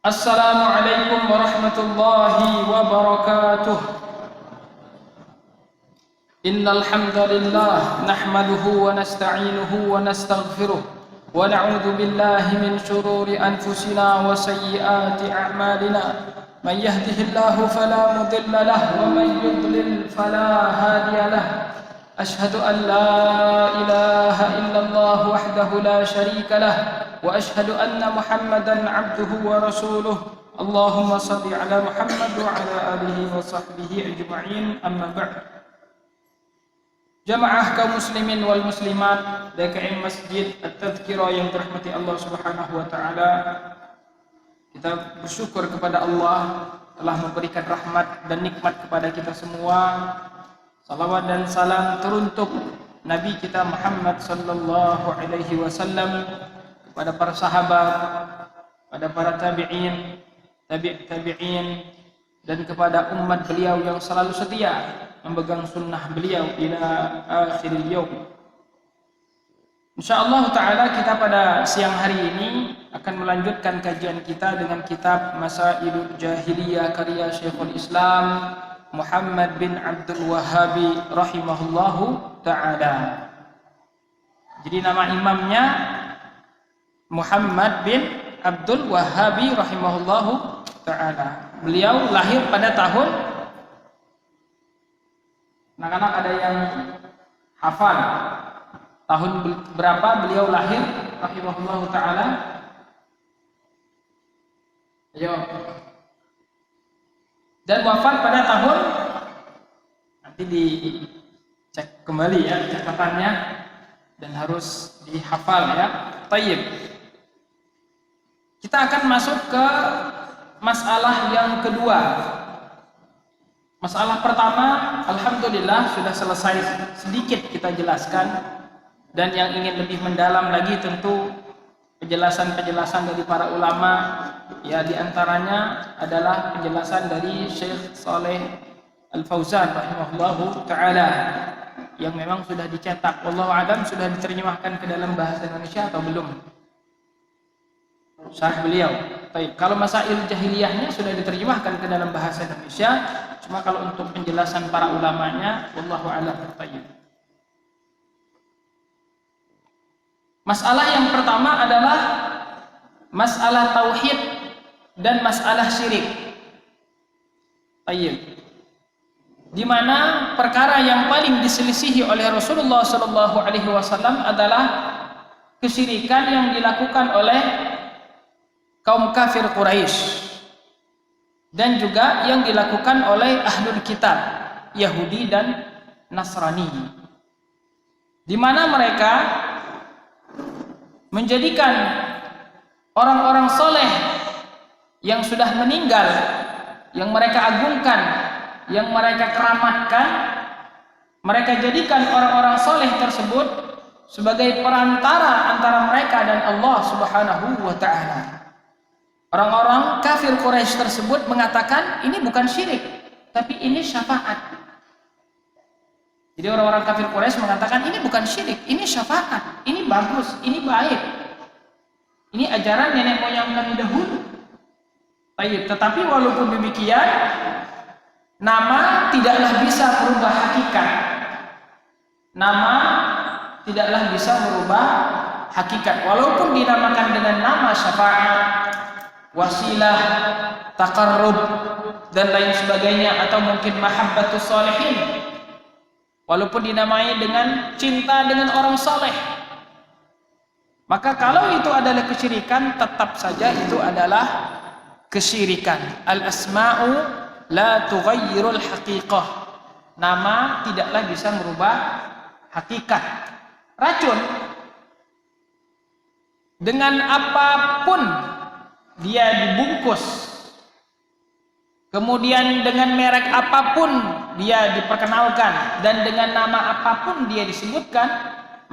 Assalamualaikum warahmatullahi wabarakatuh. Innal hamdalillah nahmaduhu wa nasta'inuhu wa nastaghfiruh wa na'udzu billahi min shururi anfusina wa sayyiati a'malina. Man yahdihillahu fala mudilla lahu wa man yudlil fala hadiya lahu. Ashhadu an la ilaha illallah wahdahu la syarika lah wa ashhadu anna Muhammadan abduhu wa rasuluh. Allahumma shalli ala Muhammad wa ala alihi wa sahbihi ajma'in. Amma ba'd. Jamaah kaum muslimin wal muslimat DKM Masjid At-Tadhkirah yang dirahmati Allah Subhanahu wa taala. Kita bersyukur kepada Allah telah memberikan rahmat dan nikmat kepada kita semua. Salawat dan salam teruntuk Nabi kita Muhammad sallallahu alaihi wasallam, kepada para sahabat, pada para tabi'in, tabi'in, dan kepada umat beliau yang selalu setia memegang sunnah beliau ila akhiril yaum. Insyaallah taala kita pada siang hari ini akan melanjutkan kajian kita dengan kitab Masailul Jahiliyah karya Syekhul Islam Muhammad bin Abdul Wahhab rahimahullahu ta'ala. Jadi nama imamnya Muhammad bin Abdul Wahhab rahimahullahu ta'ala. Beliau lahir pada tahun, anak-anak ada yang hafal tahun berapa beliau lahir rahimahullahu ta'ala? Ayo. Dan wafat pada tahun, nanti dicek kembali ya catatannya dan harus dihafal ya. Tayyib. Kita akan masuk ke masalah yang kedua. Masalah pertama, alhamdulillah sudah selesai sedikit kita jelaskan, dan yang ingin lebih mendalam lagi tentu penjelasan-penjelasan dari para ulama, ya diantaranya adalah penjelasan dari Syekh Saleh Al-Fauzan rahimahullahu ta'ala yang memang sudah dicetak. Wallahu a'lam sudah diterjemahkan ke dalam bahasa Indonesia atau belum syarah beliau. Baik, kalau Masail Jahiliyahnya sudah diterjemahkan ke dalam bahasa Indonesia, cuma kalau untuk penjelasan para ulamanya wallahu a'lam. Baik. Masalah yang pertama adalah masalah tauhid dan masalah syirik. Baik. Di mana perkara yang paling diselisihi oleh Rasulullah sallallahu alaihi wasallam adalah kesyirikan yang dilakukan oleh kaum kafir Quraisy dan juga yang dilakukan oleh ahlul kitab Yahudi dan Nasrani, di mana mereka menjadikan orang-orang soleh yang sudah meninggal, yang mereka agungkan, yang mereka keramatkan, mereka jadikan orang-orang soleh tersebut sebagai perantara antara mereka dan Allah Subhanahu wa ta'ala. Orang-orang kafir Quraisy tersebut mengatakan ini bukan syirik, tapi ini syafaat. Jadi orang-orang kafir Quraisy mengatakan ini bukan syirik, ini syafaat, ini bagus, ini baik. Ini ajaran nenek moyang kami dahulu. Baik, tetapi walaupun demikian, nama tidaklah bisa merubah hakikat. Nama tidaklah bisa merubah hakikat. Walaupun dinamakan dengan nama syafaat, wasilah, taqarrub, dan lain sebagainya, atau mungkin mahabbatus sholihin, walaupun dinamai dengan cinta dengan orang soleh, maka kalau itu adalah kesyirikan, tetap saja itu adalah kesyirikan. Al-asma'u la tughayyirul haqiqah. Nama tidaklah bisa merubah hakikat. Racun dengan apapun dia dibungkus, kemudian dengan merek apapun dia diperkenalkan, dan dengan nama apapun dia disebutkan,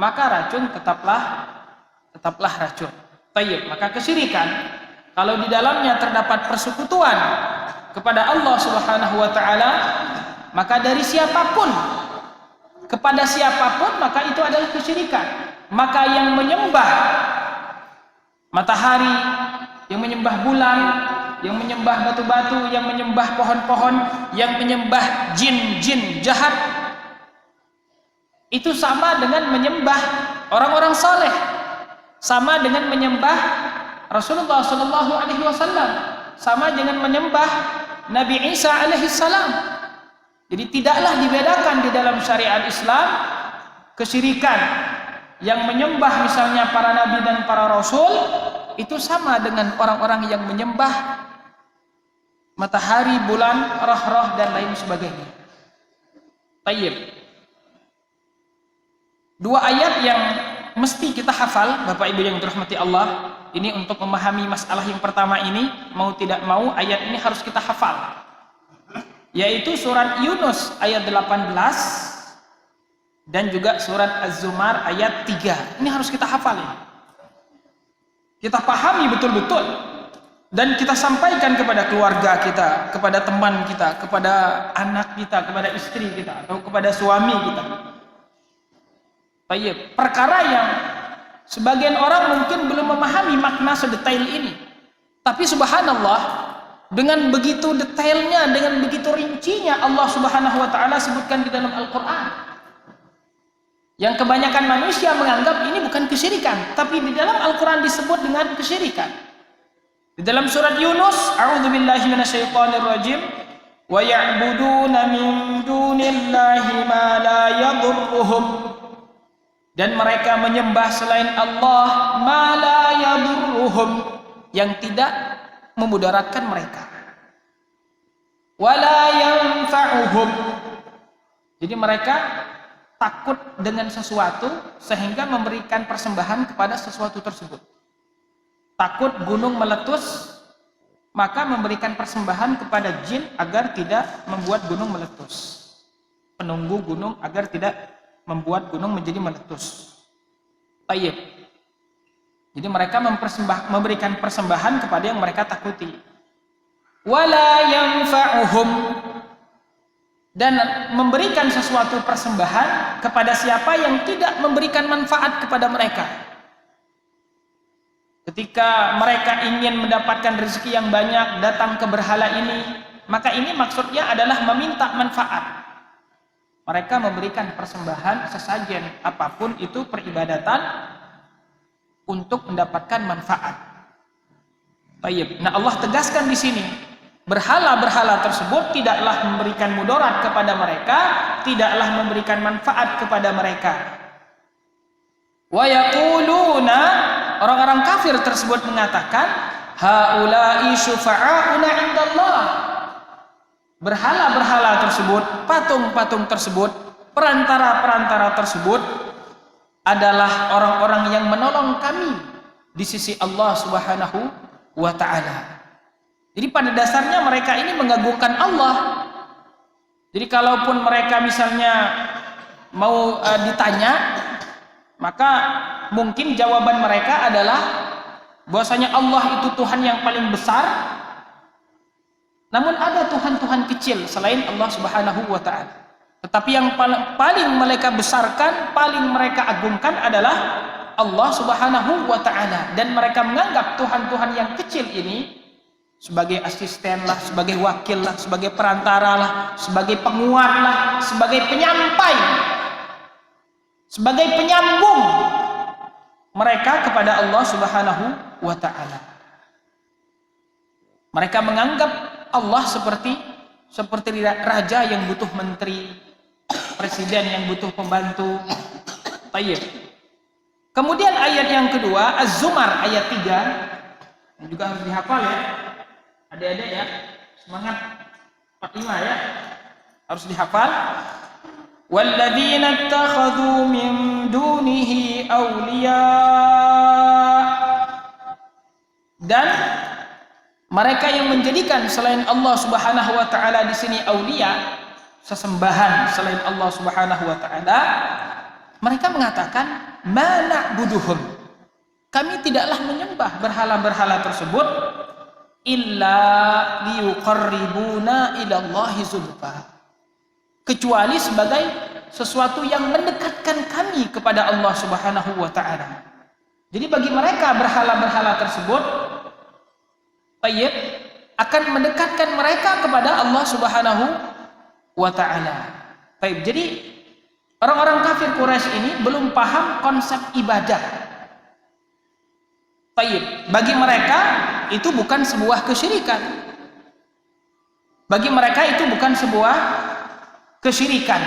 maka racun tetaplah racun. Tayyib, maka kesyirikan kalau di dalamnya terdapat persekutuan kepada Allah Subhanahu wa ta'ala, maka dari siapapun kepada siapapun, maka itu adalah kesyirikan. Maka yang menyembah matahari, yang menyembah bulan, yang menyembah batu-batu, yang menyembah pohon-pohon, yang menyembah jin-jin jahat, itu sama dengan menyembah orang-orang saleh, sama dengan menyembah Rasulullah Shallallahu Alaihi Wasallam, sama dengan menyembah Nabi Isa Alaihi Salam. Jadi tidaklah dibedakan di dalam syariat Islam kesyirikan yang menyembah misalnya para nabi dan para rasul itu sama dengan orang-orang yang menyembah matahari, bulan, roh-roh dan lain sebagainya. Tayyib. Dua ayat yang mesti kita hafal, Bapak Ibu yang dirahmati Allah, ini untuk memahami masalah yang pertama ini, mau tidak mau ayat ini harus kita hafal. Yaitu surat Yunus ayat 18 dan juga surat Az-Zumar ayat 3. Ini harus kita hafal. Kita pahami betul-betul dan kita sampaikan kepada keluarga kita, kepada teman kita, kepada anak kita, kepada istri kita atau kepada suami kita. Baik, perkara yang sebagian orang mungkin belum memahami makna sedetail ini. Tapi subhanallah, dengan begitu detailnya, dengan begitu rincinya Allah Subhanahu wa taala sebutkan di dalam Al-Qur'an. Yang kebanyakan manusia menganggap ini bukan kesyirikan, tapi di dalam Al-Qur'an disebut dengan kesyirikan. Di dalam surat Yunus, a'udzubillahi minasyaitonirrajim, wa ya'buduna min dunillahi ma la yadurruhum. Dan mereka menyembah selain Allah ma la yadurruhum, yang tidak memudaratkan mereka, wala yanfa'uhum. Jadi mereka takut dengan sesuatu sehingga memberikan persembahan kepada sesuatu tersebut. Takut gunung meletus, maka memberikan persembahan kepada jin agar tidak membuat gunung meletus, penunggu gunung agar tidak membuat gunung menjadi meletus. Tayyib. Jadi mereka memberikan persembahan kepada yang mereka takuti. Wala yanfa'uhum, dan memberikan sesuatu persembahan kepada siapa yang tidak memberikan manfaat kepada mereka. Ketika mereka ingin mendapatkan rezeki yang banyak, datang ke berhala ini, maka ini maksudnya adalah meminta manfaat. Mereka memberikan persembahan sesajen apapun itu peribadatan untuk mendapatkan manfaat. Baik. Nah, Allah tegaskan di sini, berhala-berhala tersebut tidaklah memberikan mudarat kepada mereka, tidaklah memberikan manfaat kepada mereka. Wa yaquluna, orang-orang kafir tersebut mengatakan, haula'i syufa'auna 'indallah. Berhala-berhala tersebut, patung-patung tersebut, perantara-perantara tersebut adalah orang-orang yang menolong kami di sisi Allah Subhanahu wa taala. Jadi pada dasarnya mereka ini mengagungkan Allah. Jadi kalaupun mereka misalnya mau ditanya, maka mungkin jawaban mereka adalah bahwasanya Allah itu Tuhan yang paling besar. Namun ada Tuhan-Tuhan kecil selain Allah Subhanahu wa taala. Tetapi yang paling mereka besarkan, paling mereka agungkan adalah Allah Subhanahu wa taala, dan mereka menganggap Tuhan-Tuhan yang kecil ini sebagai asisten lah, sebagai wakil lah, sebagai perantara lah, sebagai penguat lah, sebagai penyampai, sebagai penyambung mereka kepada Allah Subhanahu wa taala. Mereka menganggap Allah seperti raja yang butuh menteri, presiden yang butuh pembantu. Tayyib. Kemudian ayat yang kedua, Az-Zumar ayat 3, yang juga harus dihafal ya. Adik-adik ya, semangat 45 ya. Harus dihafal. Walladzina ittakhadhu min dunihi awliya, dan mereka yang menjadikan selain Allah Subhanahu wa taala di sini aulia, sesembahan selain Allah Subhanahu wa taala, mereka mengatakan ma na'buduhum, kami tidaklah menyembah berhala-berhala tersebut illa liyuqarribuna ila Allahi zulfa, kecuali sebagai sesuatu yang mendekatkan kami kepada Allah Subhanahu wa taala. Jadi bagi mereka berhala-berhala tersebut, tayyib, akan mendekatkan mereka kepada Allah Subhanahu wa taala. Baik, jadi orang-orang kafir Quraisy ini belum paham konsep ibadah. Baik, bagi mereka itu bukan sebuah kesyirikan. Bagi mereka itu bukan sebuah kesyirikan.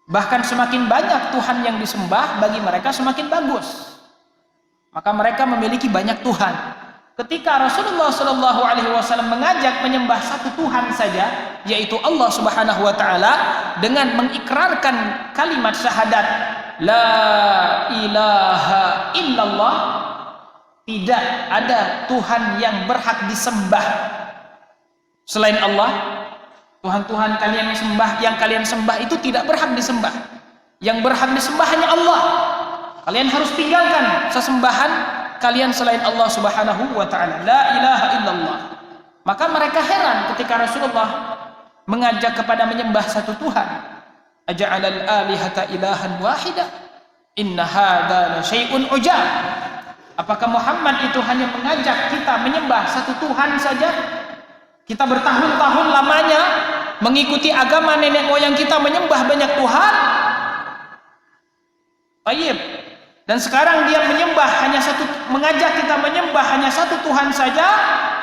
Bahkan semakin banyak Tuhan yang disembah, bagi mereka semakin bagus. Maka mereka memiliki banyak Tuhan. Ketika Rasulullah SAW mengajak menyembah satu Tuhan saja, yaitu Allah Subhanahu wa taala, dengan mengikrarkan kalimat syahadat la ilaha illallah, tidak ada Tuhan yang berhak disembah selain Allah. Tuhan-Tuhan kalian yang kalian sembah itu tidak berhak disembah. Yang berhak disembah hanya Allah. Kalian harus tinggalkan sesembahan kalian selain Allah Subhanahu wa taala. La ilaha illallah. Maka mereka heran ketika Rasulullah mengajak kepada menyembah satu Tuhan. Aja'alal alihata ilahan wahida. Inna hadza la syai'un ujab. Apakah Muhammad itu hanya mengajak kita menyembah satu Tuhan saja? Kita bertahun-tahun lamanya mengikuti agama nenek moyang kita menyembah banyak Tuhan. Baik. Dan sekarang dia mengajak kita menyembah hanya satu Tuhan saja.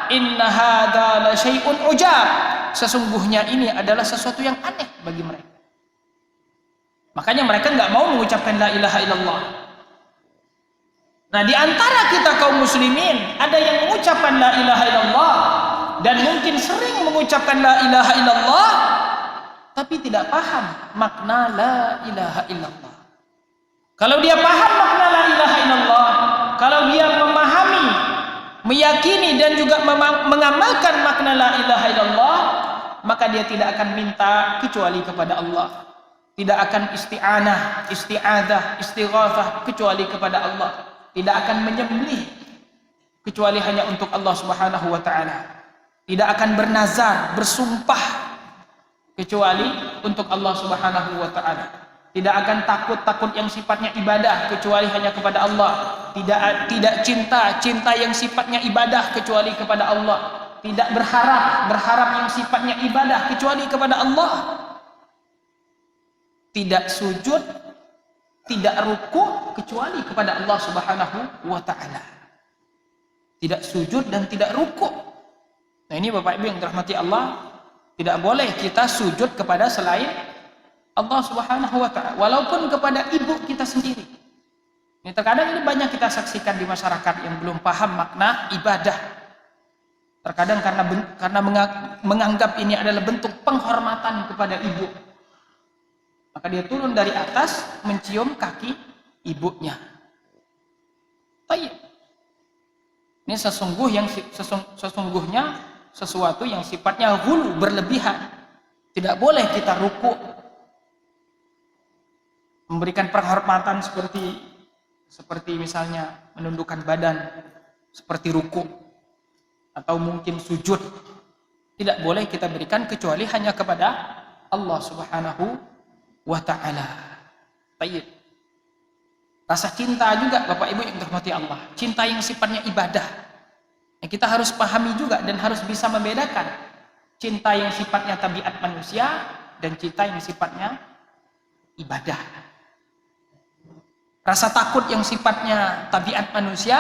Inna hadza la syai'un ujab. Sesungguhnya ini adalah sesuatu yang aneh bagi mereka. Makanya mereka nggak mau mengucapkan la ilaha illallah. Nah, di antara kita kaum muslimin ada yang mengucapkan la ilaha illallah dan mungkin sering mengucapkan la ilaha illallah tapi tidak paham makna la ilaha illallah. Kalau dia paham makna la ilaha illallah, kalau dia memahami, meyakini dan juga mengamalkan makna la ilaha illallah, maka dia tidak akan minta kecuali kepada Allah. Tidak akan isti'anah, isti'adzah, istighatsah kecuali kepada Allah. Tidak akan menyembelih kecuali hanya untuk Allah Subhanahu wa taala. Tidak akan bernazar, bersumpah kecuali untuk Allah Subhanahu wa taala. Tidak akan takut yang sifatnya ibadah kecuali hanya kepada Allah. Tidak cinta yang sifatnya ibadah kecuali kepada Allah. Tidak berharap yang sifatnya ibadah kecuali kepada Allah. Tidak sujud, tidak ruku kecuali kepada Allah Subhanahu wa taala. Tidak sujud dan tidak ruku. Nah, ini Bapak Ibu yang dirahmati Allah, tidak boleh kita sujud kepada selain Allah Subhanahu wa taala, walaupun kepada ibu kita sendiri. Ini terkadang ini banyak kita saksikan di masyarakat yang belum paham makna ibadah. Terkadang karena menganggap ini adalah bentuk penghormatan kepada ibu, maka dia turun dari atas mencium kaki ibunya. Baik. Ini sesungguhnya sesuatu yang sifatnya ghulu, berlebihan. Tidak boleh kita ruku, memberikan penghormatan seperti misalnya menundukkan badan, seperti ruku, atau mungkin sujud. Tidak boleh kita berikan kecuali hanya kepada Allah Subhanahu wa ta'ala. Baik. Rasa cinta juga Bapak Ibu yang dirahmati Allah, cinta yang sifatnya ibadah, yang kita harus pahami juga dan harus bisa membedakan cinta yang sifatnya tabiat manusia dan cinta yang sifatnya ibadah. Rasa takut yang sifatnya tabiat manusia,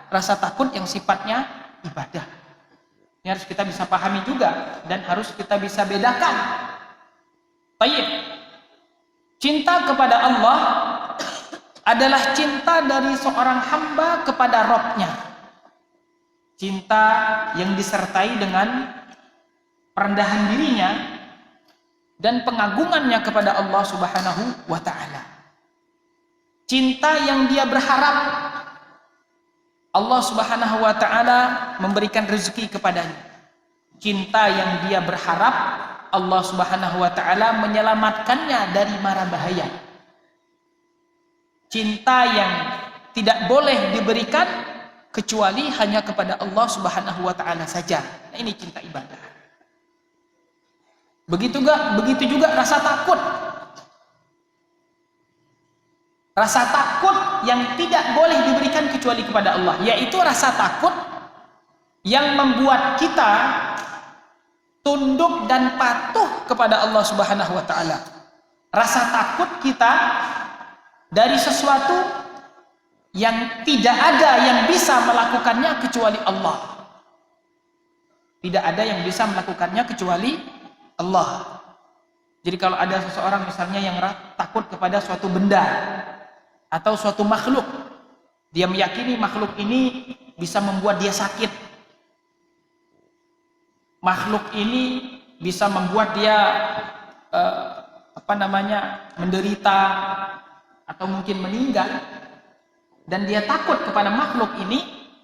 rasa takut yang sifatnya ibadah. Ini harus kita bisa pahami juga dan harus kita bisa bedakan. Baik. Cinta kepada Allah adalah cinta dari seorang hamba kepada Rabb-nya. Cinta yang disertai dengan perendahan dirinya dan pengagungannya kepada Allah Subhanahu wa taala. Cinta yang dia berharap Allah Subhanahu wa taala memberikan rezeki kepadanya. Cinta yang dia berharap Allah Subhanahu wa taala menyelamatkannya dari mara bahaya. Cinta yang tidak boleh diberikan kecuali hanya kepada Allah Subhanahu wa taala saja. Nah, ini cinta ibadah. Begitu juga rasa takut. Rasa takut yang tidak boleh diberikan kecuali kepada Allah, yaitu rasa takut yang membuat kita tunduk dan patuh kepada Allah Subhanahu wa taala. Rasa takut kita dari sesuatu yang tidak ada yang bisa melakukannya kecuali Allah. Tidak ada yang bisa melakukannya kecuali Allah. Jadi kalau ada seseorang misalnya yang takut kepada suatu benda atau suatu makhluk, dia meyakini makhluk ini bisa membuat dia sakit. Makhluk ini bisa membuat dia menderita atau mungkin meninggal, dan dia takut kepada makhluk ini.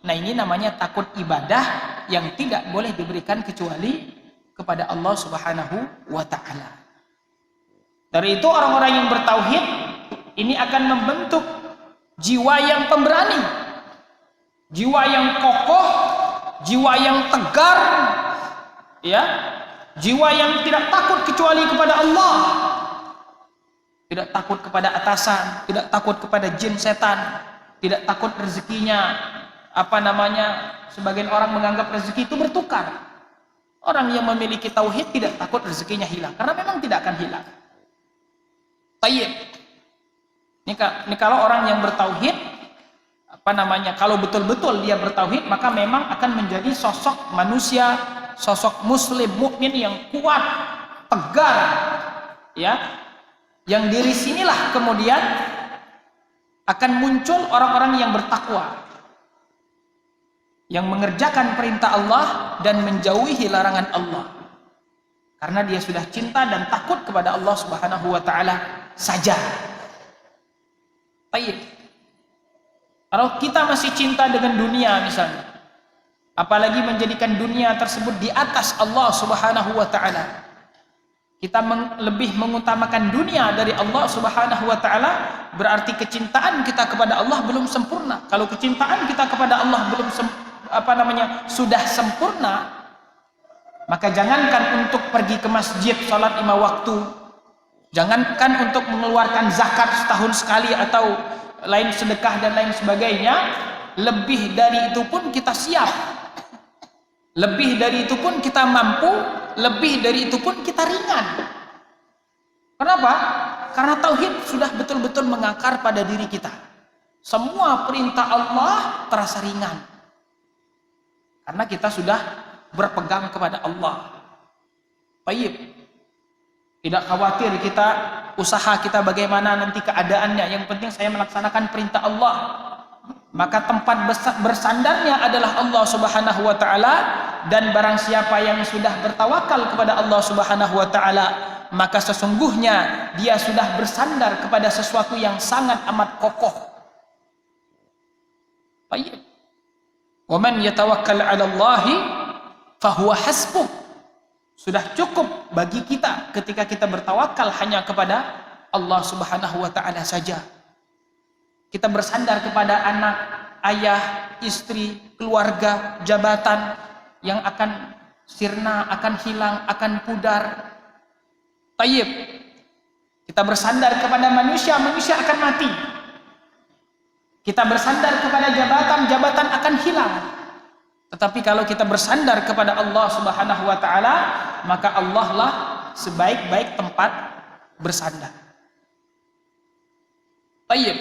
Nah, ini namanya takut ibadah yang tidak boleh diberikan kecuali kepada Allah Subhanahu wa taala. Dari itu orang-orang yang bertauhid ini akan membentuk jiwa yang pemberani, jiwa yang kokoh, jiwa yang tegar, ya, jiwa yang tidak takut kecuali kepada Allah, tidak takut kepada atasan, tidak takut kepada jin setan, tidak takut rezekinya sebagian orang menganggap rezeki itu bertukar. Orang yang memiliki tauhid tidak takut rezekinya hilang, karena memang tidak akan hilang. Tayyib. Ini kalau orang yang bertauhid, kalau betul-betul dia bertauhid, maka memang akan menjadi sosok manusia, sosok muslim mukmin yang kuat, tegar, ya. Yang dari sinilah kemudian akan muncul orang-orang yang bertakwa, yang mengerjakan perintah Allah dan menjauhi larangan Allah, karena dia sudah cinta dan takut kepada Allah Subhanahu wa taala saja. Baik. Kalau kita masih cinta dengan dunia misalnya, apalagi menjadikan dunia tersebut di atas Allah Subhanahu wa taala, kita lebih mengutamakan dunia dari Allah Subhanahu wa taala, berarti kecintaan kita kepada Allah belum sempurna. Kalau kecintaan kita kepada Allah belum sudah sempurna, maka jangankan untuk pergi ke masjid salat 5 waktu, jangankan untuk mengeluarkan zakat setahun sekali atau lain sedekah dan lain sebagainya, lebih dari itu pun kita siap, lebih dari itu pun kita mampu, lebih dari itu pun kita ringan. Kenapa? Karena tauhid sudah betul-betul mengakar pada diri kita. Semua perintah Allah terasa ringan, karena kita sudah berpegang kepada Allah. Baik. Tidak khawatir kita, usaha kita bagaimana nanti keadaannya, yang penting saya melaksanakan perintah Allah. Maka tempat bersandarnya adalah Allah Subhanahu wa taala, dan barang siapa yang sudah bertawakal kepada Allah Subhanahu wa taala, maka sesungguhnya dia sudah bersandar kepada sesuatu yang sangat amat kokoh. Baik. Wa man yatawakkal 'ala Allahi fahuwa hasbuh. Sudah cukup bagi kita ketika kita bertawakal hanya kepada Allah Subhanahu wa taala saja. Kita bersandar kepada anak, ayah, istri, keluarga, jabatan yang akan sirna, akan hilang, akan pudar. Tayyib. Kita bersandar kepada manusia, manusia akan mati. Kita bersandar kepada jabatan, jabatan akan hilang. Tetapi kalau kita bersandar kepada Allah Subhanahu wa taala, maka Allah lah sebaik-baik tempat bersandar. Baik.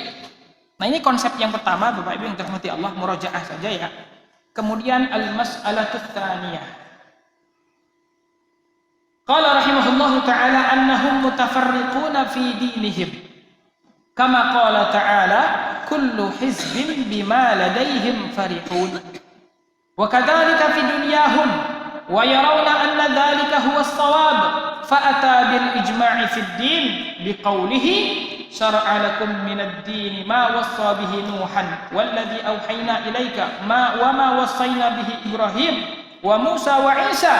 Nah, ini konsep yang pertama, Bapak Ibu yang dirahmati Allah, murajaah saja ya. Kemudian al-mas'alatut tsaniyah. Qala rahimahullahu taala annahum mutafarriquna fi dinihim. Kama qala ta'ala, kullu hizbin bima ladaihim farihun. Wa kadzalika fi dunyahum wa yarawna anna dzalika huwa as-shawab fa ata bil ijma'i fi ad-din biqawlihi syara'a lakum min ad-din ma wassa bihi nuhan walladhi awhayna ilayka ma wassayna bihi ibrahim wa musa wa isa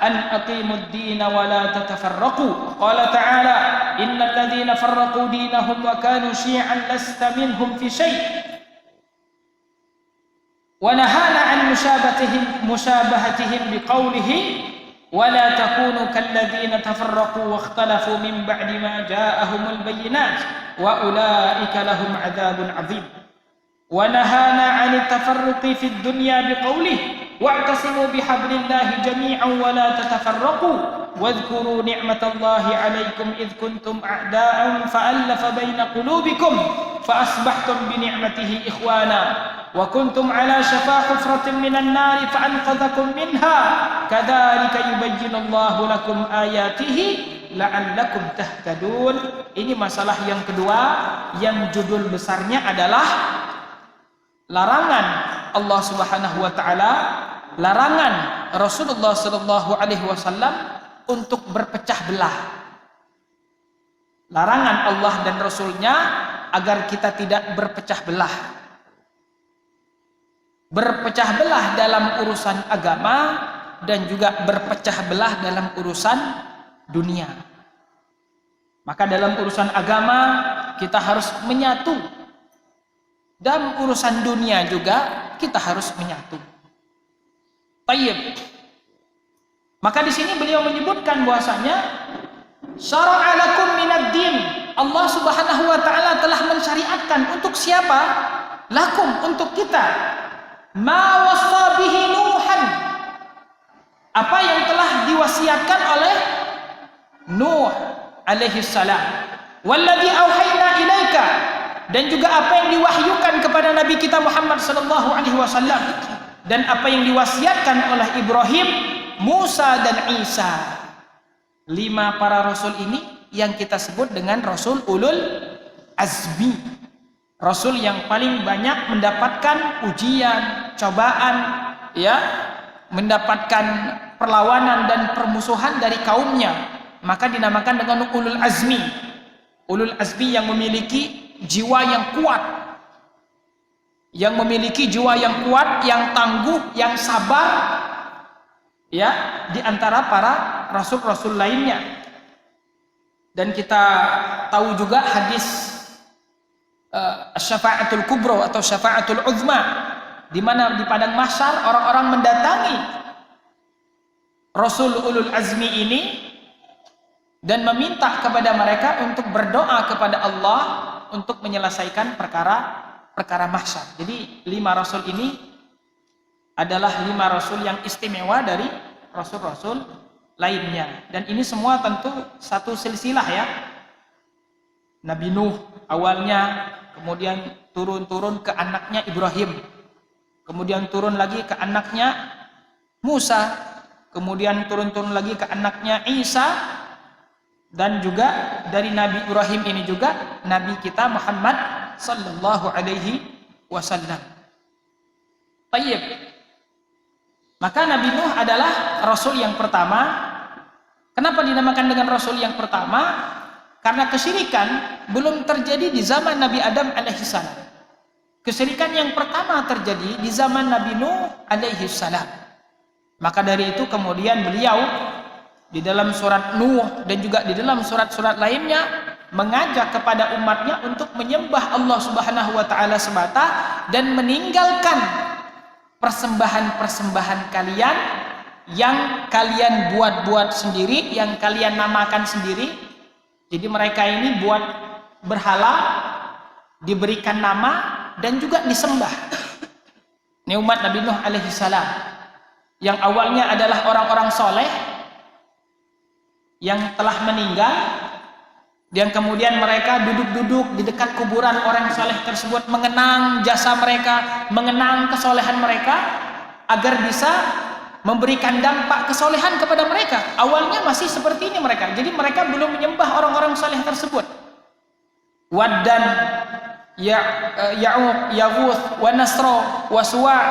an aqimud din wa la tatafarraqu. Qala ta'ala innal ladzina farraqu dinahum wa kanu syi'an lasta minhum fi syai'. Wa nahana an musyabahatihim biqawlihi wa la takunu kalladzina tafarraqu wa ikhtalafu min ba'di ma ja'ahumul bayyinat wa ulaika lahum 'adzabun 'adzim. Wa nahana 'anit tafarruqi fid dunya biqawlihi wa'tasimu bihablillahi jami'an wa la tatafarraqu wadhkuru ni'matallahi 'alaikum idh kuntum a'da'an fa'alafa baina qulubikum fa asbahtum bi ni'matihi ikhwana wa kuntum 'ala shafa hufratin minan nari fa anqadhakum minha kadzalika yubayyinullahu lakum ayatihi la'allakum tahtadun. Ini masalah yang kedua yang judul besarnya adalah larangan Allah Subhanahu wa taala, larangan Rasulullah sallallahu alaihi wasallam untuk berpecah belah. Larangan Allah dan Rasulnya agar kita tidak berpecah belah. Berpecah belah dalam urusan agama dan juga berpecah belah dalam urusan dunia. Maka dalam urusan agama kita harus menyatu. Dalam urusan dunia juga kita harus menyatu. Tayyib. Maka di sini beliau menyebutkan bahwasanya syara'a lakum minad din. Allah Subhanahu wa taala telah mensyariatkan untuk siapa? Lakum, untuk kita. Ma wassa bihi Nuhan. Apa yang telah diwasiatkan oleh Nuh alaihi salam. Walladzi auhayna ilaika, dan juga apa yang diwahyukan kepada Nabi kita Muhammad sallallahu alaihi wasallam, dan apa yang diwasiatkan oleh Ibrahim, Musa dan Isa. 5 para rasul ini yang kita sebut dengan rasul ulul azmi. Rasul yang paling banyak mendapatkan ujian, cobaan, ya, mendapatkan perlawanan dan permusuhan dari kaumnya. Maka dinamakan dengan ulul azmi. Ulul azmi yang memiliki jiwa yang kuat, yang memiliki jiwa yang kuat, yang tangguh, yang sabar, ya, di antara para rasul-rasul lainnya. Dan kita tahu juga hadis syafa'atul kubro atau syafa'atul uzma, di mana di padang mahsyar orang-orang mendatangi rasul ulul azmi ini dan meminta kepada mereka untuk berdoa kepada Allah untuk menyelesaikan perkara mahsyar. Jadi 5 rasul ini adalah 5 rasul yang istimewa dari rasul-rasul lainnya. Dan ini semua tentu satu silsilah, ya. Nabi Nuh awalnya, kemudian turun-turun ke anaknya Ibrahim, kemudian turun lagi ke anaknya Musa, kemudian turun-turun lagi ke anaknya Isa, dan juga dari Nabi Ibrahim ini juga Nabi kita Muhammad sallallahu alaihi wasallam. Tayyib. Maka Nabi Nuh adalah rasul yang pertama. Kenapa dinamakan dengan rasul yang pertama? Karena kesyirikan belum terjadi di zaman Nabi Adam alaihissalam. Kesyirikan yang pertama terjadi di zaman Nabi Nuh alaihissalam. Maka dari itu kemudian beliau di dalam surat Nuh dan juga di dalam surat-surat lainnya mengajak kepada umatnya untuk menyembah Allah Subhanahu wa taala semata dan meninggalkan persembahan-persembahan kalian yang kalian buat-buat sendiri, yang kalian namakan sendiri. Jadi mereka ini buat berhala, diberikan nama dan juga disembah. Ini umat Nabi Nuh alaihi salam yang awalnya adalah orang-orang soleh yang telah meninggal, dan kemudian mereka duduk-duduk di dekat kuburan orang soleh tersebut, mengenang jasa mereka, mengenang kesolehan mereka, agar bisa memberikan dampak kesolehan kepada mereka. Awalnya masih seperti ini mereka, jadi mereka belum menyembah orang-orang soleh tersebut. Waddan, Ya'uq, Yaghuth, wa Nasra, wa Suwa',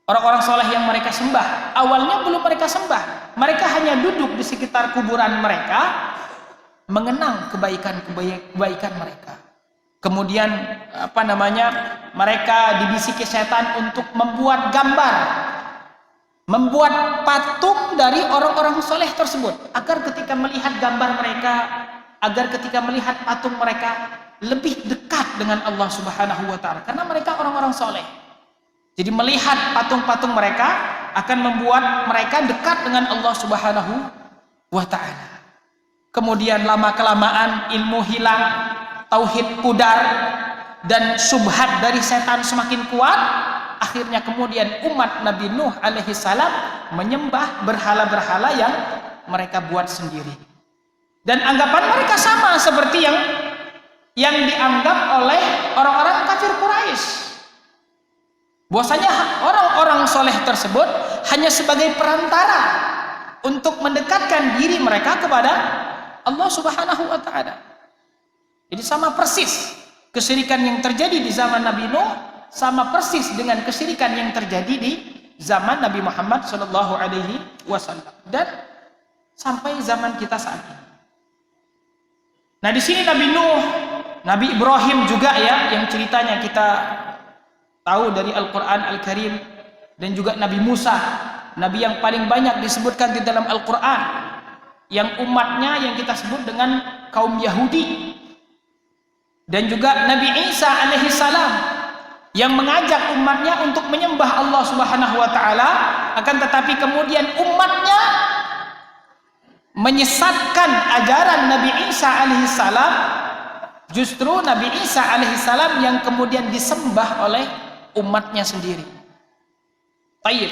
orang-orang soleh yang mereka sembah, awalnya belum mereka sembah. Mereka hanya duduk di sekitar kuburan mereka, mengenang kebaikan mereka. Kemudian mereka dibisiki setan untuk membuat gambar, membuat patung dari orang-orang soleh tersebut, agar ketika melihat gambar mereka, agar ketika melihat patung mereka lebih dekat dengan Allah Subhanahu wa taala, karena mereka orang-orang soleh. Jadi melihat patung-patung mereka akan membuat mereka dekat dengan Allah Subhanahu wa ta'ala. Kemudian lama-kelamaan ilmu hilang, tauhid pudar, dan subhat dari setan semakin kuat, akhirnya kemudian umat Nabi Nuh alaihi salam menyembah berhala-berhala yang mereka buat sendiri. Dan anggapan mereka sama seperti yang dianggap oleh orang-orang kafir Quraisy. Bahwasanya orang-orang soleh tersebut hanya sebagai perantara untuk mendekatkan diri mereka kepada Allah Subhanahu wa taala. Jadi sama persis kesyirikan yang terjadi di zaman Nabi Nuh sama persis dengan kesyirikan yang terjadi di zaman Nabi Muhammad sallallahu alaihi wasallam dan sampai zaman kita saat ini. Nah, di sini Nabi Nuh, Nabi Ibrahim juga ya yang ceritanya kita tahu dari Al-Qur'an Al-Karim, dan juga Nabi Musa, nabi yang paling banyak disebutkan di dalam Al-Qur'an, yang umatnya yang kita sebut dengan kaum Yahudi. Dan juga Nabi Isa alaihi salam yang mengajak umatnya untuk menyembah Allah Subhanahu wa taala, akan tetapi kemudian umatnya menyesatkan ajaran Nabi Isa alaihi salam. Justru Nabi Isa alaihi salam yang kemudian disembah oleh umatnya sendiri. Baik.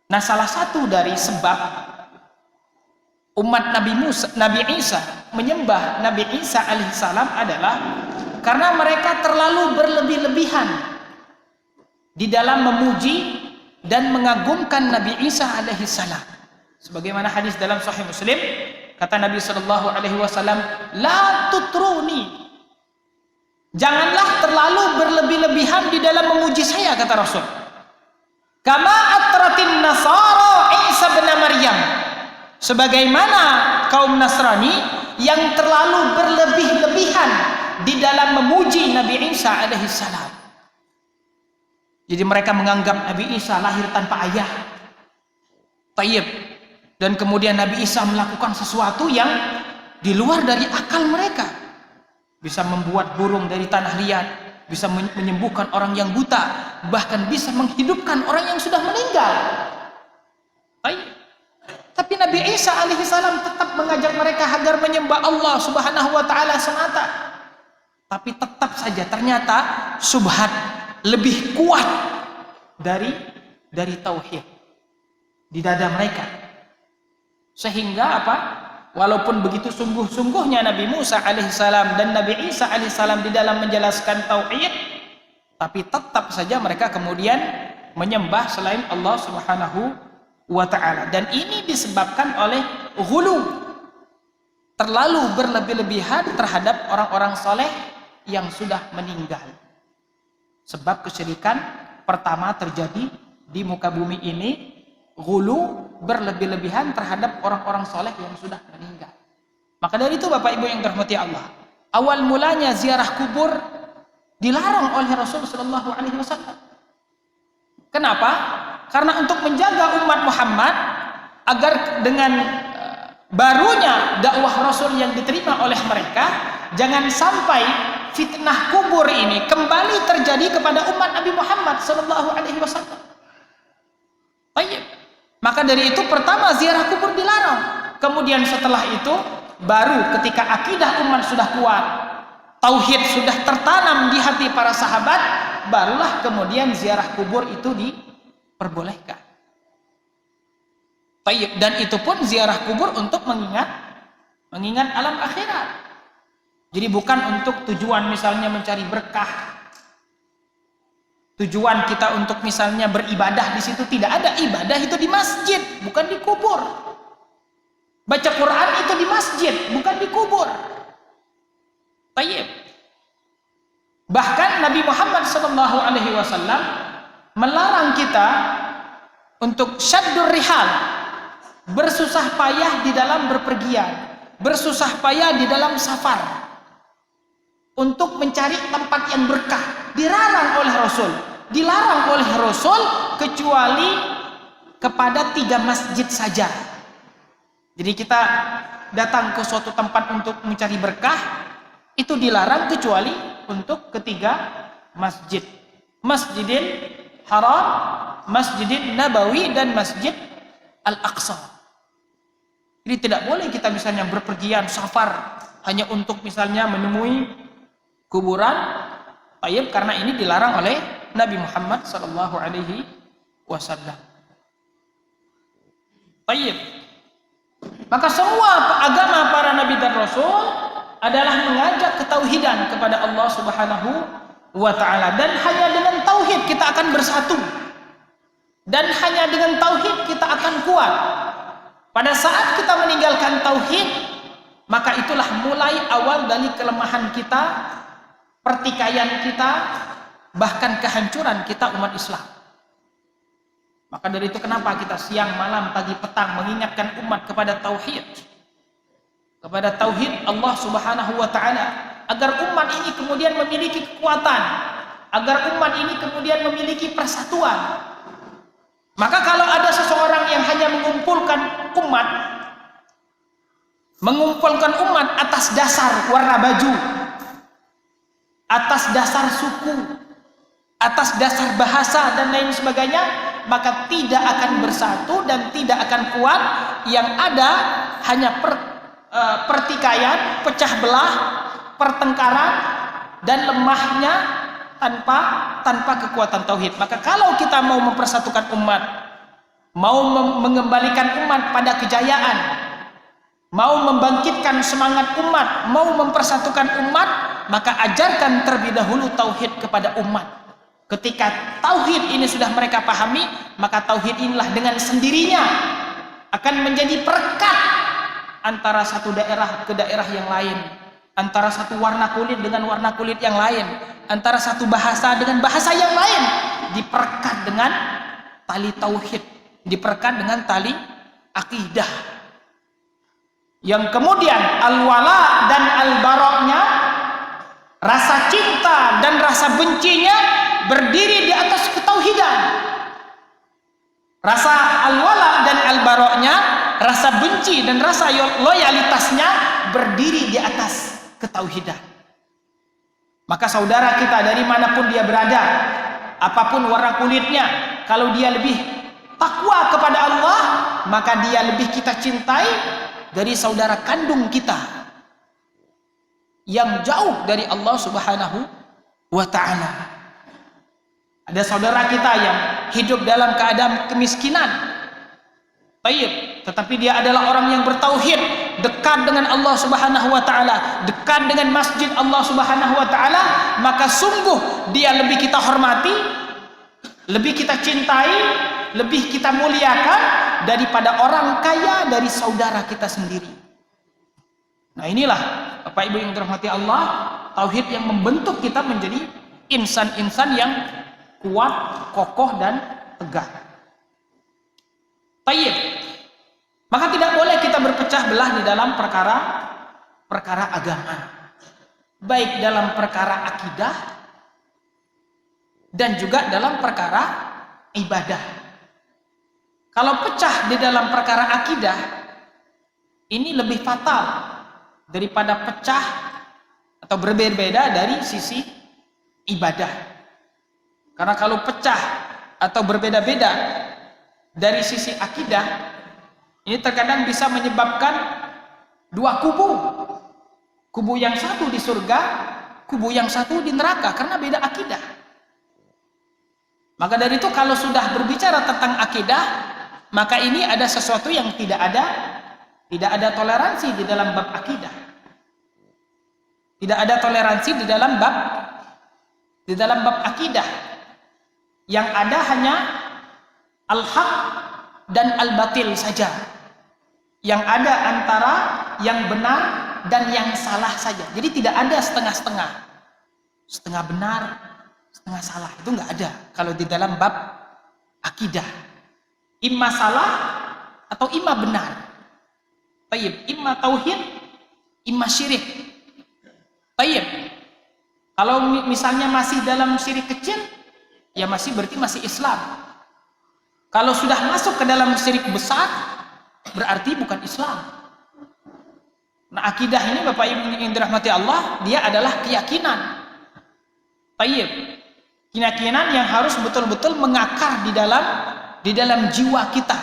Nah, salah satu dari sebab umat Nabi Isa menyembah Nabi Isa alaihissalam adalah karena mereka terlalu berlebih-lebihan di dalam memuji dan mengagungkan Nabi Isa alaihissalam. Sebagaimana hadis dalam Sahih Muslim, kata Nabi sallallahu alaihi wasallam, "La tutruni." Janganlah terlalu berlebih-lebihan di dalam memuji saya, kata Rasul. Kama atratin nasara Isa bin Maryam. Sebagaimana kaum Nasrani yang terlalu berlebih-lebihan di dalam memuji Nabi Isa alaihi salam. Jadi mereka menganggap Nabi Isa lahir tanpa ayah. Tayyib. Dan kemudian Nabi Isa melakukan sesuatu yang di luar dari akal mereka. Bisa membuat burung dari tanah liat, bisa menyembuhkan orang yang buta, bahkan bisa menghidupkan orang yang sudah meninggal. Tayyib. Tapi Nabi Isa alaihissalam tetap mengajak mereka agar menyembah Allah Subhanahu wa taala semata. Tapi tetap saja ternyata subhat lebih kuat dari tauhid di dada mereka. Sehingga apa? Walaupun begitu sungguh-sungguhnya Nabi Musa alaihissalam dan Nabi Isa alaihissalam di dalam menjelaskan tauhid, tapi tetap saja mereka kemudian menyembah selain Allah Subhanahu wa ta'ala. Dan ini disebabkan oleh ghulu, terlalu berlebih-lebihan terhadap orang-orang soleh yang sudah meninggal. Sebab kesyirikan pertama terjadi di muka bumi ini, ghulu, berlebih-lebihan terhadap orang-orang soleh yang sudah meninggal. Maka dari itu Bapak Ibu yang dirahmati Allah, awal mulanya ziarah kubur dilarang oleh Rasul sallallahu alaihi wasallam. Kenapa? Karena untuk menjaga umat Muhammad agar dengan barunya dakwah Rasul yang diterima oleh mereka, jangan sampai fitnah kubur ini kembali terjadi kepada umat Nabi Muhammad sallallahu alaihi wasallam. Baik. Maka dari itu pertama ziarah kubur dilarang. Kemudian setelah itu baru ketika akidah umat sudah kuat, tauhid sudah tertanam di hati para sahabat, barulah kemudian ziarah kubur itu diperbolehkan. Baik, dan itu pun ziarah kubur untuk mengingat alam akhirat. Jadi bukan untuk tujuan misalnya mencari berkah. Tujuan kita untuk misalnya beribadah di situ, tidak ada. Ibadah itu di masjid, bukan di kubur. Baca Quran itu di masjid, bukan di kubur. Baik. Bahkan Nabi Muhammad SAW melarang kita untuk syaddur rihal, bersusah payah di dalam berpergian, bersusah payah di dalam safar untuk mencari tempat yang berkah. Dilarang oleh Rasul. Dilarang oleh Rasul kecuali kepada 3 masjid saja. Jadi kita datang ke suatu tempat untuk mencari berkah, itu dilarang kecuali untuk ketiga masjid. Masjidil Haram, Masjidil Nabawi, dan Masjid Al-Aqsa. Jadi tidak boleh kita misalnya berpergian safar hanya untuk misalnya menemui kuburan, tayyib, karena ini dilarang oleh Nabi Muhammad sallallahu alaihi wasallam. Baik. Maka semua agama para nabi dan rasul adalah mengajak ketauhidan kepada Allah Subhanahu wa taala, dan hanya dengan tauhid kita akan bersatu. Dan hanya dengan tauhid kita akan kuat. Pada saat kita meninggalkan tauhid, maka itulah mulai awal dari kelemahan kita, pertikaian kita, bahkan kehancuran kita umat Islam. Maka dari itu kenapa kita siang, malam, pagi, petang mengingatkan umat kepada tauhid. Kepada tauhid Allah Subhanahu wa taala, agar umat ini kemudian memiliki kekuatan, agar umat ini kemudian memiliki persatuan. Maka kalau ada seseorang yang hanya mengumpulkan umat atas dasar warna baju, atas dasar suku, atas dasar bahasa dan lain sebagainya, maka tidak akan bersatu dan tidak akan kuat. Yang ada hanya pertikaian, pecah belah, pertengkaran, dan lemahnya tanpa kekuatan tauhid. Maka kalau kita mau mempersatukan umat, mau mengembalikan umat pada kejayaan, mau membangkitkan semangat umat, mau mempersatukan umat, maka ajarkan terlebih dahulu tauhid kepada umat. Ketika tauhid ini sudah mereka pahami, maka tauhid inilah dengan sendirinya akan menjadi perekat antara satu daerah ke daerah yang lain, antara satu warna kulit dengan warna kulit yang lain, antara satu bahasa dengan bahasa yang lain, diperekat dengan tali tauhid, diperekat dengan tali akidah. Yang kemudian al-wala dan al-bara'nya, rasa cinta dan rasa bencinya berdiri di atas ketauhidan. Rasa al-wala dan al-bara'nya, rasa benci dan rasa loyalitasnya berdiri di atas ketauhidan. Maka saudara kita dari manapun dia berada, apapun warna kulitnya, kalau dia lebih takwa kepada Allah, maka dia lebih kita cintai dari saudara kandung kita yang jauh dari Allah Subhanahu wa ta'ala. Ada saudara kita yang hidup dalam keadaan kemiskinan, tetapi dia adalah orang yang bertauhid, dekat dengan Allah Subhanahu wa ta'ala, dekat dengan masjid Allah Subhanahu wa ta'ala, maka sungguh dia lebih kita hormati, lebih kita cintai, lebih kita muliakan daripada orang kaya dari saudara kita sendiri. Nah, inilah Bapak Ibu yang dirahmati Allah, tauhid yang membentuk kita menjadi insan-insan yang kuat, kokoh, dan tegak. Tayyib. Maka tidak boleh kita berpecah belah di dalam perkara agama, baik dalam perkara akidah dan juga dalam perkara ibadah. Kalau pecah di dalam perkara akidah, ini lebih fatal daripada pecah atau berbeda dari sisi ibadah. Karena kalau pecah atau berbeda-beda dari sisi akidah, ini terkadang bisa menyebabkan dua kubu. Kubu yang satu di surga, kubu yang satu di neraka, karena beda akidah. Maka dari itu kalau sudah berbicara tentang akidah, maka ini ada sesuatu yang tidak ada toleransi di dalam bab akidah. Tidak ada toleransi di dalam bab akidah. Yang ada hanya al-haq dan al-batil saja. Yang ada antara yang benar dan yang salah saja. Jadi tidak ada setengah-setengah. Setengah benar, setengah salah. Itu nggak ada kalau di dalam bab akidah. Imma salah atau imma benar. Tayyib, imma tauhid, imma syirik. Tayyib. Kalau misalnya masih dalam syirik kecil, ya berarti masih Islam. Kalau sudah masuk ke dalam syirik besar, berarti bukan Islam. Nah, akidah ini Bapak Ibu yang dirahmati Allah, dia adalah keyakinan. Tayyib. Keyakinan yang harus betul-betul mengakar di dalam jiwa kita.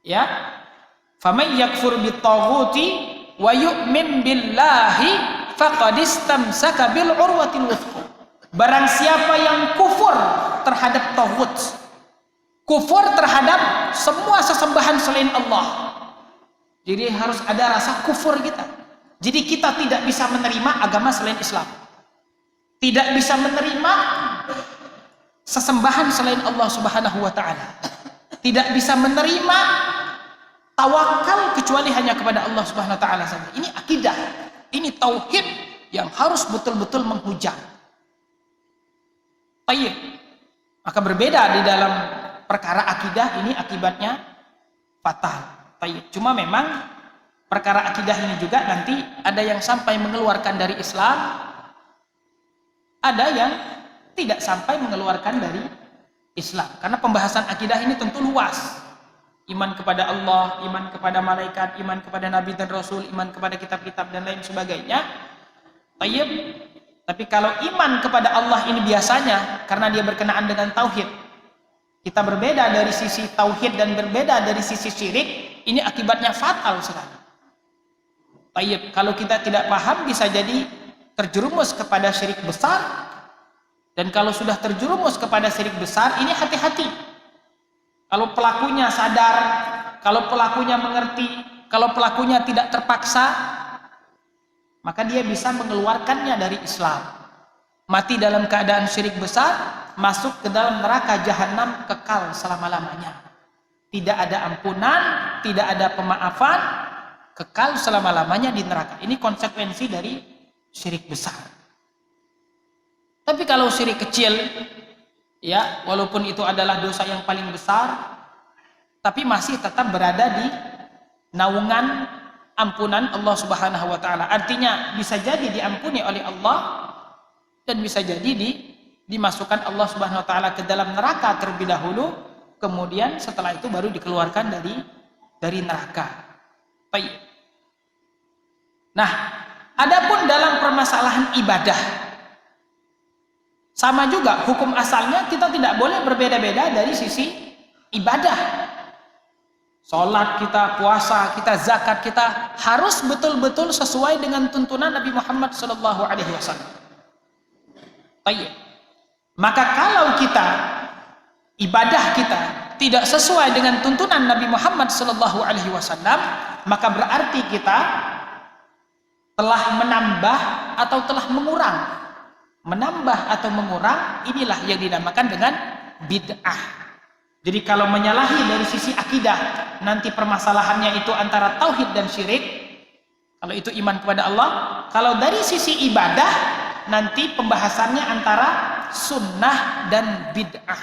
Ya. Faman yakfur bitaghuti wa yu'min billahi faqad istamsaka bil urwatil wuthqa. Barang siapa yang kufur terhadap tauhid, kufur terhadap semua sesembahan selain Allah, jadi harus ada rasa kufur kita. Jadi kita tidak bisa menerima agama selain Islam, tidak bisa menerima sesembahan selain Allah Subhanahu wa ta'ala, tidak bisa menerima tawakal kecuali hanya kepada Allah Subhanahu wa ta'ala saja. Ini akidah, ini tauhid yang harus betul-betul menghujam. Tayyib. Maka berbeda di dalam perkara akidah, ini akibatnya fatal. Tayyib. Cuma memang perkara akidah ini juga nanti ada yang sampai mengeluarkan dari Islam, ada yang tidak sampai mengeluarkan dari Islam. Karena pembahasan akidah ini tentu luas. Iman kepada Allah, iman kepada malaikat, iman kepada nabi dan rasul, iman kepada kitab-kitab dan lain sebagainya. Tayyib. Tapi kalau iman kepada Allah ini biasanya karena dia berkenaan dengan tauhid, kita berbeda dari sisi tauhid dan berbeda dari sisi syirik, ini akibatnya fatal sekali. Tayyib. Kalau kita tidak paham bisa jadi terjerumus kepada syirik besar. Dan kalau sudah terjerumus kepada syirik besar, ini hati-hati. Kalau pelakunya sadar, kalau pelakunya mengerti, kalau pelakunya tidak terpaksa, maka dia bisa mengeluarkannya dari Islam. Mati dalam keadaan syirik besar, masuk ke dalam neraka jahanam kekal selama-lamanya. Tidak ada ampunan, tidak ada pemaafan, kekal selama-lamanya di neraka. Ini konsekuensi dari syirik besar. Tapi kalau syirik kecil, ya, walaupun itu adalah dosa yang paling besar, tapi masih tetap berada di naungan ampunan Allah Subhanahu wa ta'ala. Artinya bisa jadi diampuni oleh Allah dan bisa jadi dimasukkan Allah Subhanahu wa ta'ala ke dalam neraka terlebih dahulu, kemudian setelah itu baru dikeluarkan dari neraka. Baik. Nah, adapun dalam permasalahan ibadah, sama juga hukum asalnya kita tidak boleh berbeda-beda dari sisi ibadah. Sholat kita, puasa kita, zakat kita harus betul-betul sesuai dengan tuntunan Nabi Muhammad SAW. Baik. Maka kalau kita ibadah kita tidak sesuai dengan tuntunan Nabi Muhammad SAW, maka berarti kita telah menambah atau telah mengurang. Menambah atau mengurang, inilah yang dinamakan dengan bid'ah. Jadi kalau menyalahi dari sisi akidah, nanti permasalahannya itu antara tauhid dan syirik. Kalau itu iman kepada Allah. Kalau dari sisi ibadah, nanti pembahasannya antara sunnah dan bid'ah.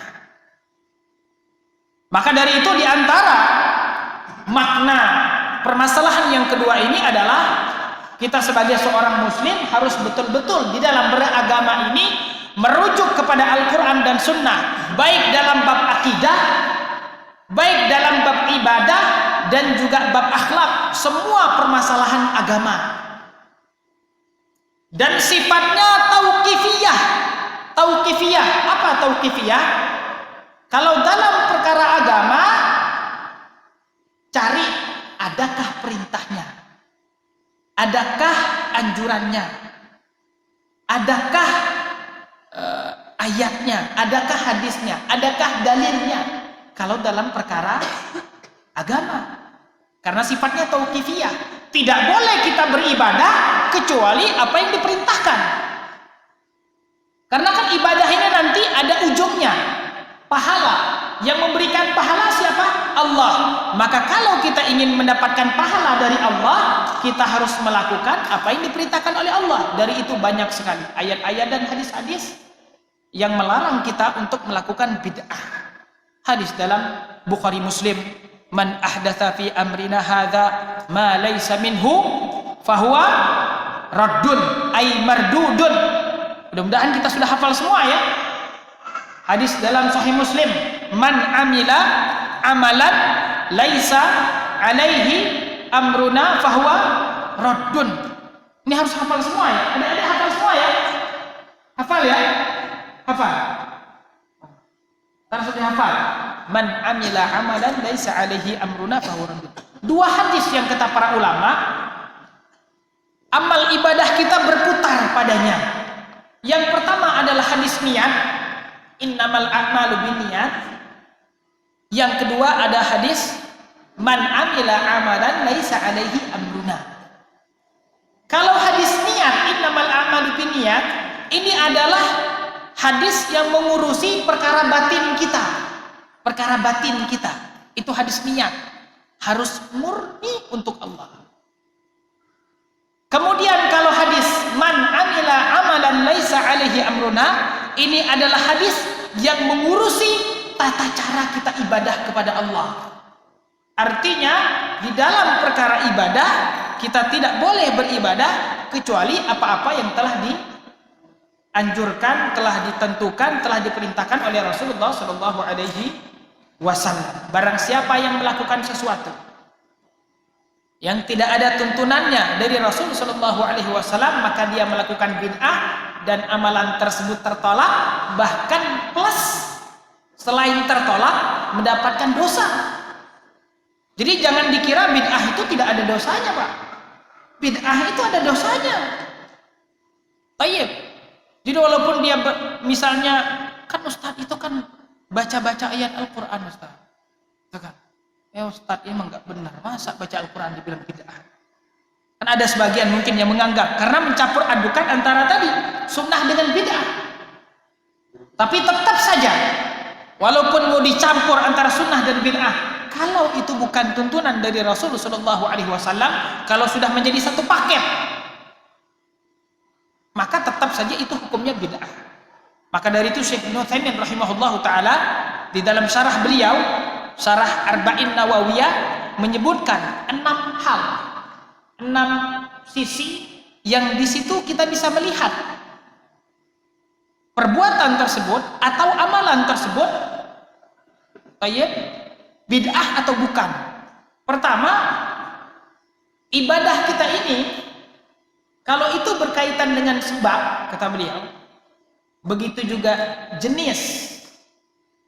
Maka dari itu diantara makna permasalahan yang kedua ini adalah kita sebagai seorang muslim harus betul-betul di dalam beragama ini merujuk kepada Al-Quran dan Sunnah, baik dalam bab akidah, baik dalam bab ibadah, dan juga bab akhlak, semua permasalahan agama. Dan sifatnya tauqifiyah. Tauqifiyah, apa tauqifiyah? Kalau dalam perkara agama, cari adakah perintahnya, adakah anjurannya, adakah ayatnya, adakah hadisnya, adakah dalilnya kalau dalam perkara agama. Karena sifatnya tauqifiyah, tidak boleh kita beribadah kecuali apa yang diperintahkan. Karena kan ibadah ini nanti ada ujungnya, pahala. Yang memberikan pahala siapa? Allah. Maka kalau kita ingin mendapatkan pahala dari Allah, kita harus melakukan apa yang diperintahkan oleh Allah. Dari itu banyak sekali ayat-ayat dan hadis-hadis yang melarang kita untuk melakukan bid'ah. Hadis dalam Bukhari Muslim, man ahdatsa fi amrina hadza ma laysa minhu fahuwa raddun ay mardudun. Mudah-mudahan kita sudah hafal semua ya. Hadis dalam Sahih Muslim, man amila amalan laisa alaihi amruna fahuwa raddun. Ini harus hafal semua ya. Ada hafal semua ya. Hafal ya. Hafal. Harus dihafal. Man amila amalan laisa alaihi amruna fahuwa raddun. Dua hadis yang kata para ulama, amal ibadah kita berputar padanya. Yang pertama adalah hadis niat, innamal a'malu binniyat. Yang kedua ada hadis man amila amalan laisa alaihi amruna. Kalau hadis niat, innamal a'malu binniyat, ini adalah hadis yang mengurusi perkara batin kita. Perkara batin kita. Itu hadis niat. Harus murni untuk Allah. Kemudian kalau hadis man amila amalan laisa alaihi amruna, ini adalah hadis yang mengurusi tata cara kita ibadah kepada Allah. Artinya di dalam perkara ibadah kita tidak boleh beribadah kecuali apa-apa yang telah dianjurkan, telah ditentukan, telah diperintahkan oleh Rasulullah Shallallahu Alaihi Wasallam. Barang siapa yang melakukan sesuatu yang tidak ada tuntunannya dari Rasul Shallallahu Alaihi Wasallam, maka dia melakukan bid'ah dan amalan tersebut tertolak, bahkan plus selain tertolak mendapatkan dosa. Jadi jangan dikira bid'ah itu tidak ada dosanya, Pak. Bid'ah itu ada dosanya. Tayyib. Jadi walaupun dia misalnya kan Ustadz itu kan baca-baca ayat Al-Quran Ustadz, itu kan. Ustadz ini emang gak benar, masa baca Al-Quran dibilang bid'ah? Kan ada sebagian mungkin yang menganggap karena mencampur adukan antara tadi sunnah dengan bid'ah. Tapi tetap saja walaupun mau dicampur antara sunnah dan bid'ah, kalau itu bukan tuntunan dari Rasulullah Shallallahu Alaihi Wasallam, kalau sudah menjadi satu paket, maka tetap saja itu hukumnya bid'ah. Maka dari itu Syekh Ibnu Utsaimin rahimahullahu taala di dalam syarah beliau, Syarah Arba'in Nawawiyah, menyebutkan 6 hal, 6 sisi yang di situ kita bisa melihat perbuatan tersebut atau amalan tersebut bid'ah atau bukan. Pertama, ibadah kita ini kalau itu berkaitan dengan sebab, kata beliau, begitu juga jenis,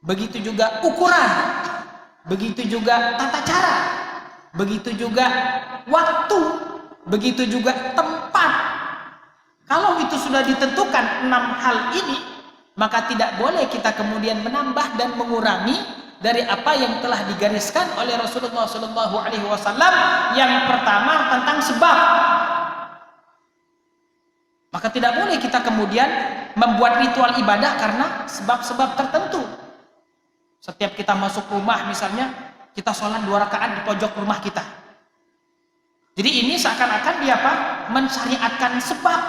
begitu juga ukuran, begitu juga tata cara, begitu juga waktu, begitu juga tempat. Kalau itu sudah ditentukan 6 hal ini, maka tidak boleh kita kemudian menambah dan mengurangi dari apa yang telah digariskan oleh Rasulullah Shallallahu Alaihi Wasallam. Yang pertama tentang sebab, maka tidak boleh kita kemudian membuat ritual ibadah karena sebab-sebab tertentu. Setiap kita masuk rumah misalnya, kita sholat 2 rakaat di pojok rumah kita. Jadi ini seakan-akan dia apa? Mensyariatkan sebab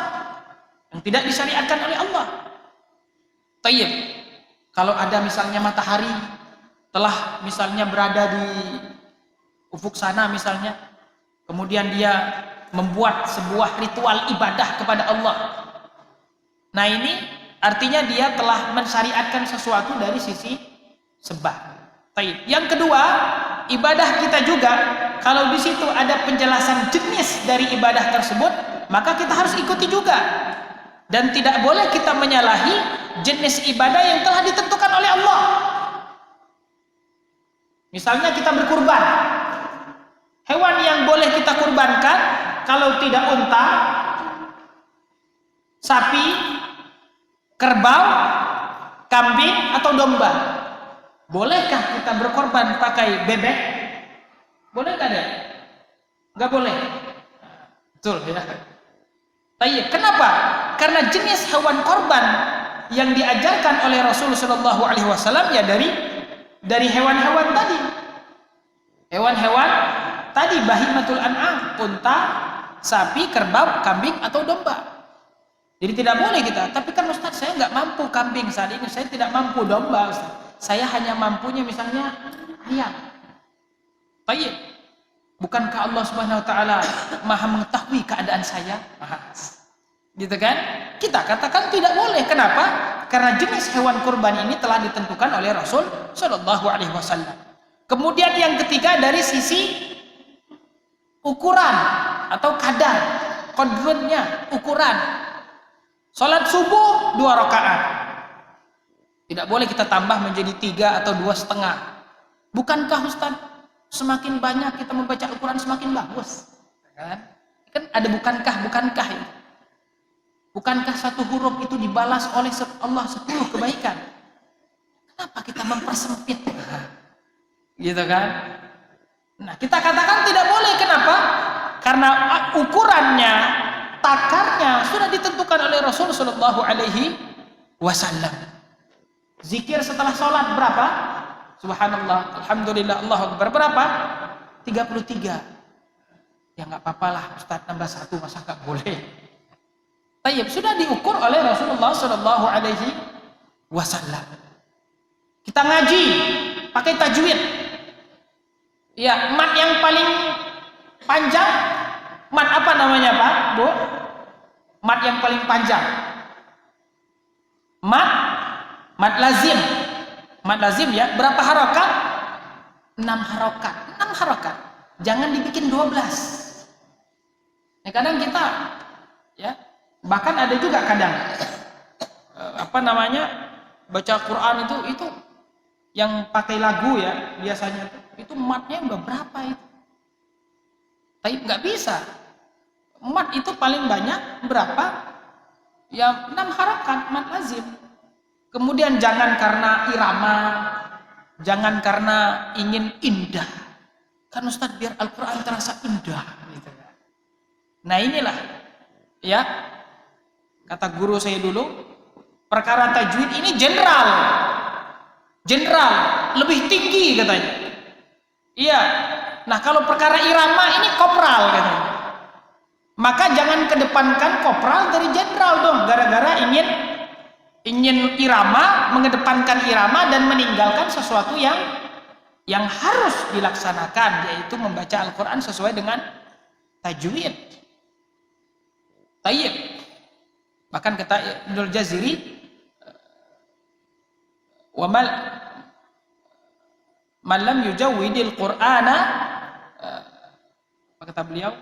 yang tidak disyariatkan oleh Allah. Tayyib. Kalau ada misalnya matahari telah misalnya berada di ufuk sana misalnya, kemudian dia membuat sebuah ritual ibadah kepada Allah. Nah ini artinya dia telah mensyariatkan sesuatu dari sisi sebab. Taib. Yang kedua, ibadah kita juga kalau di situ ada penjelasan jenis dari ibadah tersebut, maka kita harus ikuti juga. Dan tidak boleh kita menyalahi jenis ibadah yang telah ditentukan oleh Allah. Misalnya kita berkurban. Hewan yang boleh kita kurbankan kalau tidak unta, sapi, kerbau, kambing atau domba. Bolehkah kita berkorban pakai bebek? Boleh nggak deh? Nggak boleh. Betul ya. Tayyib. Kenapa? Karena jenis hewan korban yang diajarkan oleh Rasulullah Shallallahu Alaihi Wasallam ya dari hewan-hewan tadi. Hewan-hewan tadi bahimatul an'am, unta, sapi, kerbau, kambing atau domba. Jadi tidak boleh kita. Tapi kan Ustaz, saya nggak mampu kambing saat ini, saya tidak mampu domba Ustaz. Saya hanya mampunya misalnya ayam. Tayyib. Bukankah Allah Subhanahu wa taala Maha mengetahui keadaan saya? Gitu kan? Kita katakan tidak boleh. Kenapa? Karena jenis hewan kurban ini telah ditentukan oleh Rasul Shallallahu Alaihi Wasallam. Kemudian yang ketiga dari sisi ukuran atau kadar, qadrunnya, ukuran. Salat subuh 2 rakaat. Tidak boleh kita tambah menjadi 3 atau 2,5. Bukankah Ustaz, semakin banyak kita membaca Al-Quran semakin bagus? Kan ada bukankah itu. Bukankah satu huruf itu dibalas oleh Allah 10 kebaikan? Kenapa kita mempersempit? Gitu kan? Nah, kita katakan tidak boleh. Kenapa? Karena ukurannya, takarnya sudah ditentukan oleh Rasul Shallallahu Alaihi Wasallam. Zikir setelah sholat berapa? Subhanallah, Alhamdulillah, Allahu Akbar berapa? 33. Ya nggak apa-apa lah, Ustaz nambah 1 masa nggak boleh? Tayyib, sudah diukur oleh Rasulullah Shallallahu Alaihi Wasallam. Kita ngaji pakai tajwid. Ya, mat yang paling panjang, mat apa namanya Pak, Bu? Mat yang paling panjang. Mat lazim. Mat lazim ya, berapa harokat? 6 harokat. 6 harokat. Jangan dibikin 12. Ya, kadang kita ya, bahkan ada juga kadang baca Quran itu yang pakai lagu ya, biasanya itu matnya udah berapa itu. Tapi nggak bisa. Mat itu paling banyak berapa? Ya 6 harokat, mat lazim. Kemudian jangan karena irama, jangan karena ingin indah. Kan Ustaz biar Al-Quran terasa indah gitu. Nah inilah ya, kata guru saya dulu, perkara tajwid ini general, lebih tinggi katanya. Iya. Nah kalau perkara irama ini kopral katanya. Maka jangan kedepankan kopral dari jenderal dong, gara-gara ingin irama, mengedepankan irama dan meninggalkan sesuatu yang harus dilaksanakan, yaitu membaca Al-Quran sesuai dengan tajwid. Tayyib. Bahkan kata Ibnul Jaziri, wa man lam yujawwidil Qur'ana, apa kata beliau?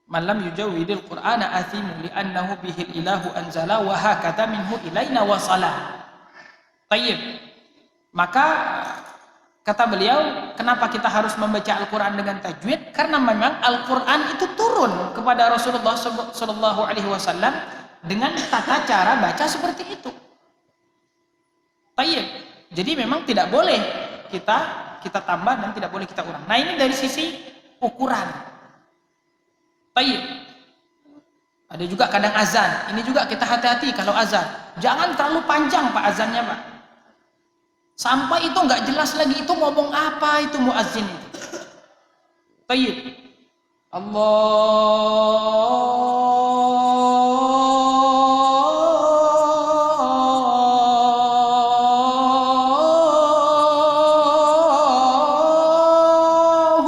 Man lam yujawwidil Qur'ana athimu li'annahu bihil ilahu anzala wa hakata minhu ilaina wasala. Tayyib. Maka kata beliau, kenapa kita harus membaca Al-Quran dengan tajwid? Karena memang Al-Quran itu turun kepada Rasulullah Shallallahu Alaihi Wasallam dengan tata cara baca seperti itu. Tayyib. Jadi memang tidak boleh kita tambah dan tidak boleh kita urang. Nah ini dari sisi ukuran. Tayyib. Ada juga kadang azan. Ini juga kita hati-hati kalau azan. Jangan terlalu panjang Pak azannya Pak. Sampai itu nggak jelas lagi itu ngomong apa itu muazzin itu. Tayyib. Allahu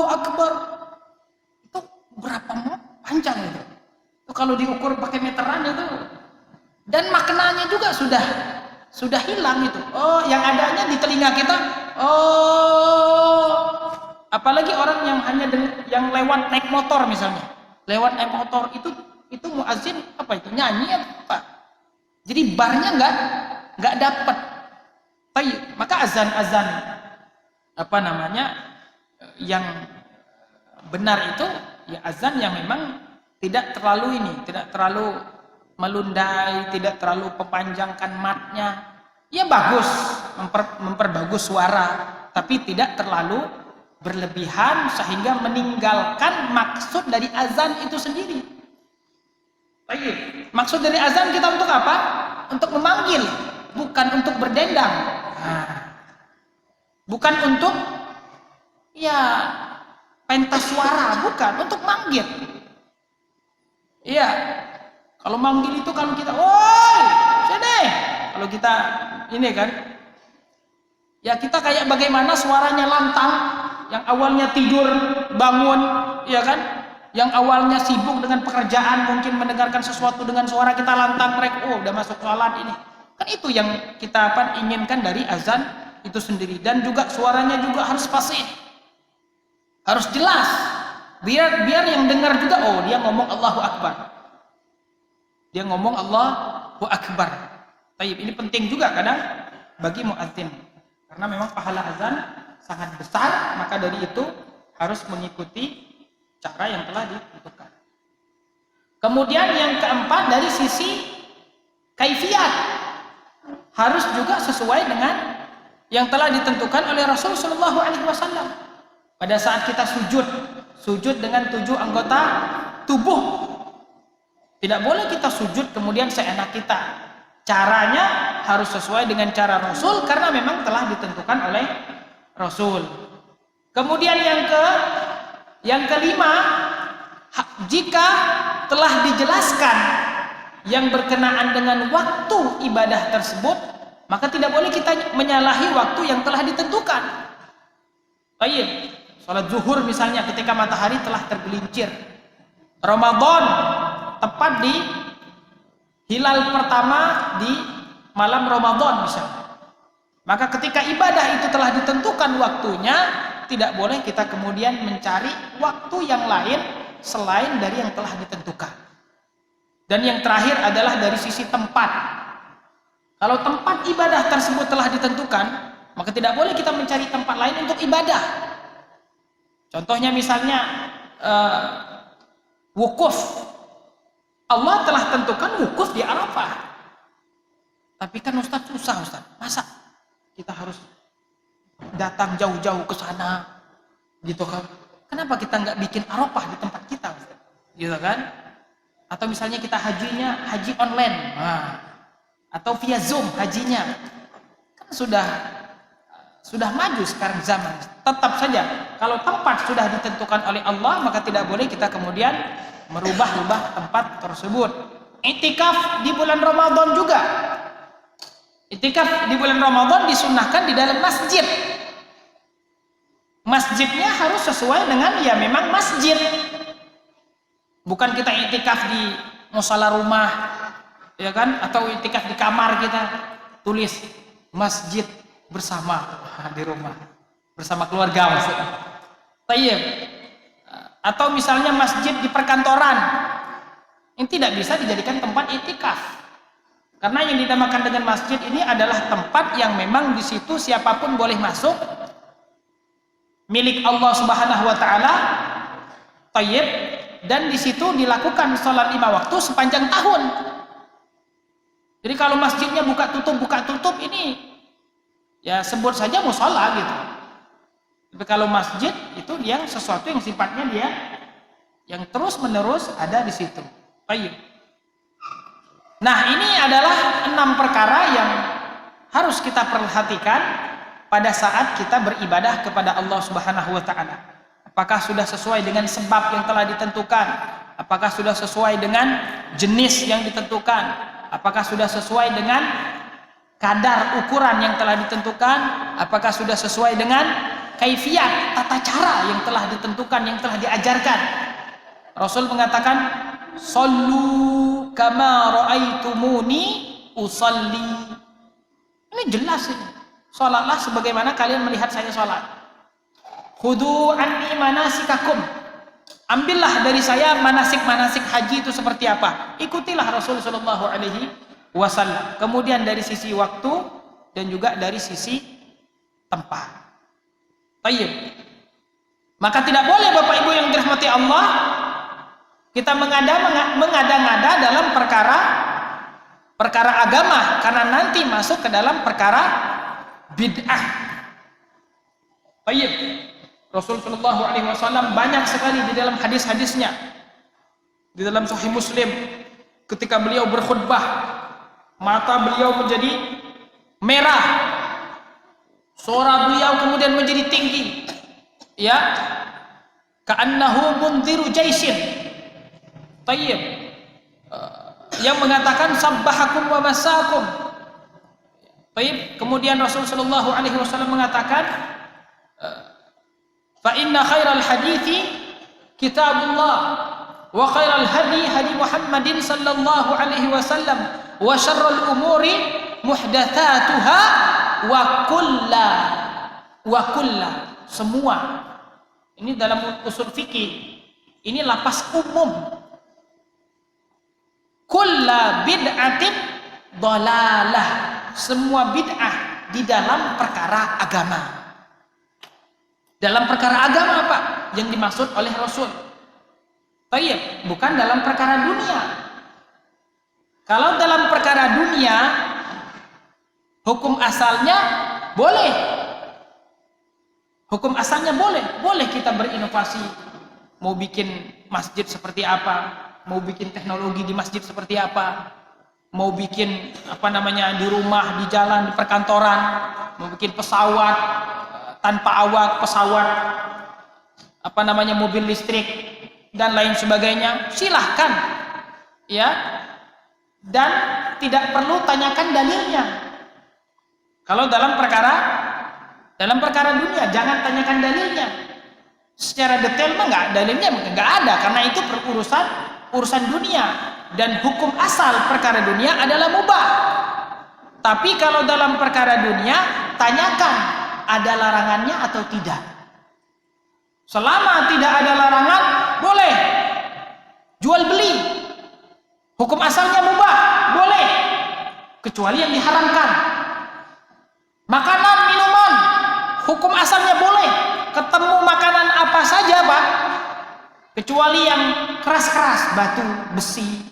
Akbar. Itu berapa panjang itu? Itu kalau diukur pakai meteran itu. Dan maknanya juga sudah hilang itu. Oh, yang adanya di telinga kita. Oh, apalagi orang yang hanya yang lewat naik motor misalnya. Lewat naik motor itu muazzin apa itu? Nyanyi apa? Jadi barnya nggak dapat. Maka azan yang benar itu ya azan yang memang tidak terlalu melundai, tidak terlalu memanjangkan matnya. Ya bagus, memperbagus suara, tapi tidak terlalu berlebihan sehingga meninggalkan maksud dari azan itu sendiri. Baik. Maksud dari azan kita untuk apa? Untuk memanggil, bukan untuk berdendang. Bukan untuk pentas suara, bukan, untuk manggil. Iya. Kalau manggil itu kalau kita, woi, sini. Kalau kita ini kan, ya kita kayak bagaimana suaranya lantang, yang awalnya tidur, bangun, ya kan? Yang awalnya sibuk dengan pekerjaan, mungkin mendengarkan sesuatu dengan suara kita lantang, mereka, udah masuk sholat ini. Kan itu yang kita inginkan dari azan itu sendiri. Dan juga suaranya juga harus fasih, harus jelas, biar yang dengar juga, dia ngomong Allahu Akbar. Dia ngomong Allahu Akbar. Tayyib, ini penting juga kadang bagi muadzin. Karena memang pahala azan sangat besar, maka dari itu harus mengikuti cara yang telah ditentukan. Kemudian yang keempat dari sisi kaifiyat, harus juga sesuai dengan yang telah ditentukan oleh Rasul Shallallahu Alaihi Wasallam. Pada saat kita sujud dengan 7 anggota tubuh. Tidak boleh kita sujud kemudian seenak kita. Caranya harus sesuai dengan cara Rasul karena memang telah ditentukan oleh Rasul. Kemudian yang kelima, jika telah dijelaskan yang berkenaan dengan waktu ibadah tersebut, maka tidak boleh kita menyalahi waktu yang telah ditentukan. Baik, salat zuhur misalnya ketika matahari telah tergelincir. Ramadan tepat di hilal pertama di malam Ramadan misalnya. Maka ketika ibadah itu telah ditentukan waktunya, tidak boleh kita kemudian mencari waktu yang lain selain dari yang telah ditentukan. Dan yang terakhir adalah dari sisi tempat. Kalau tempat ibadah tersebut telah ditentukan, maka tidak boleh kita mencari tempat lain untuk ibadah. Contohnya misalnya wukuf. Allah telah tentukan wukuf di Arafah. Tapi kan Ustaz susah Ustaz. Masa kita harus datang jauh-jauh ke sana? Gitu kan? Kenapa kita nggak bikin Arafah di tempat kita Ustaz? Gitu kan? Atau misalnya kita hajinya haji online. Atau via Zoom hajinya. Kan sudah maju sekarang zaman. Tetap saja kalau tempat sudah ditentukan oleh Allah, maka tidak boleh kita kemudian merubah-rubah tempat tersebut. Iktikaf di bulan Ramadan juga. Iktikaf di bulan Ramadan disunnahkan di dalam masjid. Masjidnya harus sesuai dengan ya memang masjid. Bukan kita iktikaf di musala rumah, ya kan? Atau iktikaf di kamar kita tulis masjid bersama di rumah, bersama keluarga maksudnya. Tayyib. Atau misalnya masjid di perkantoran, ini tidak bisa dijadikan tempat iktikaf. Karena yang dinamakan dengan masjid ini adalah tempat yang memang di situ siapapun boleh masuk, milik Allah Subhanahu wa taala. Tayyib. Dan di situ dilakukan sholat 5 waktu sepanjang tahun. Jadi kalau masjidnya buka tutup ini ya sebut saja mushola gitu. Tapi kalau masjid itu yang sesuatu yang sifatnya dia yang terus menerus ada di situ. Baik. Nah, ini adalah 6 perkara yang harus kita perhatikan pada saat kita beribadah kepada Allah Subhanahu wa taala. Apakah sudah sesuai dengan sebab yang telah ditentukan? Apakah sudah sesuai dengan jenis yang ditentukan? Apakah sudah sesuai dengan kadar ukuran yang telah ditentukan? Apakah sudah sesuai dengan kaifiyat, tata cara yang telah ditentukan, yang telah diajarkan? Rasul mengatakan, "Shallu kama ra'aitumuni usalli." Ini jelas ini. Salatlah sebagaimana kalian melihat saya salat. Khudu anni manasikakum. Ambillah dari saya manasik-manasik haji itu seperti apa. Ikutilah Rasul sallallahu alaihi wasallam. Kemudian dari sisi waktu dan juga dari sisi tempat. Baik. Maka tidak boleh Bapak Ibu yang dirahmati Allah kita mengada-ngada dalam perkara agama karena nanti masuk ke dalam perkara bid'ah. Baik. Rasul sallallahu alaihi wasallam banyak sekali di dalam hadis-hadisnya. Di dalam Sahih Muslim ketika beliau berkhutbah, mata beliau menjadi merah. Suara beliau kemudian menjadi tinggi. Ya. Ka'annahu mundhiru jaisin. Tayyib. Yang mengatakan sabbahakum wa masakum. Tayyib. Kemudian Rasul sallallahu alaihi wasallam mengatakan fa inna khairal hadithi kitabullah wa khairal hadi hadi Muhammadin sallallahu alaihi wasallam wa syarrul umuri muhdatsatuha wa kulla semua. Ini dalam usul fikih ini lapas umum. Kulla bid'atin dhalalah, semua bid'ah di dalam perkara agama. Dalam perkara agama apa yang dimaksud oleh Rasul? Tayyib, bukan dalam perkara dunia. Kalau dalam perkara dunia, hukum asalnya boleh. Hukum asalnya boleh. Boleh kita berinovasi. Mau bikin masjid seperti apa, mau bikin teknologi di masjid seperti apa, mau bikin di rumah, di jalan, di perkantoran, mau bikin pesawat tanpa awak, pesawat mobil listrik dan lain sebagainya, silahkan, ya. Dan tidak perlu tanyakan dalilnya. Kalau dalam perkara dunia, jangan tanyakan dalilnya. Secara detail mah dalilnya nggak ada, karena itu urusan dunia, dan hukum asal perkara dunia adalah mubah. Tapi kalau dalam perkara dunia, tanyakan ada larangannya atau tidak. Selama tidak ada larangan, boleh jual beli. Hukum asalnya mubah, boleh, kecuali yang diharamkan. Makanan, minuman, hukum asalnya boleh. Ketemu makanan apa saja, Pak, kecuali yang keras-keras, batu, besi.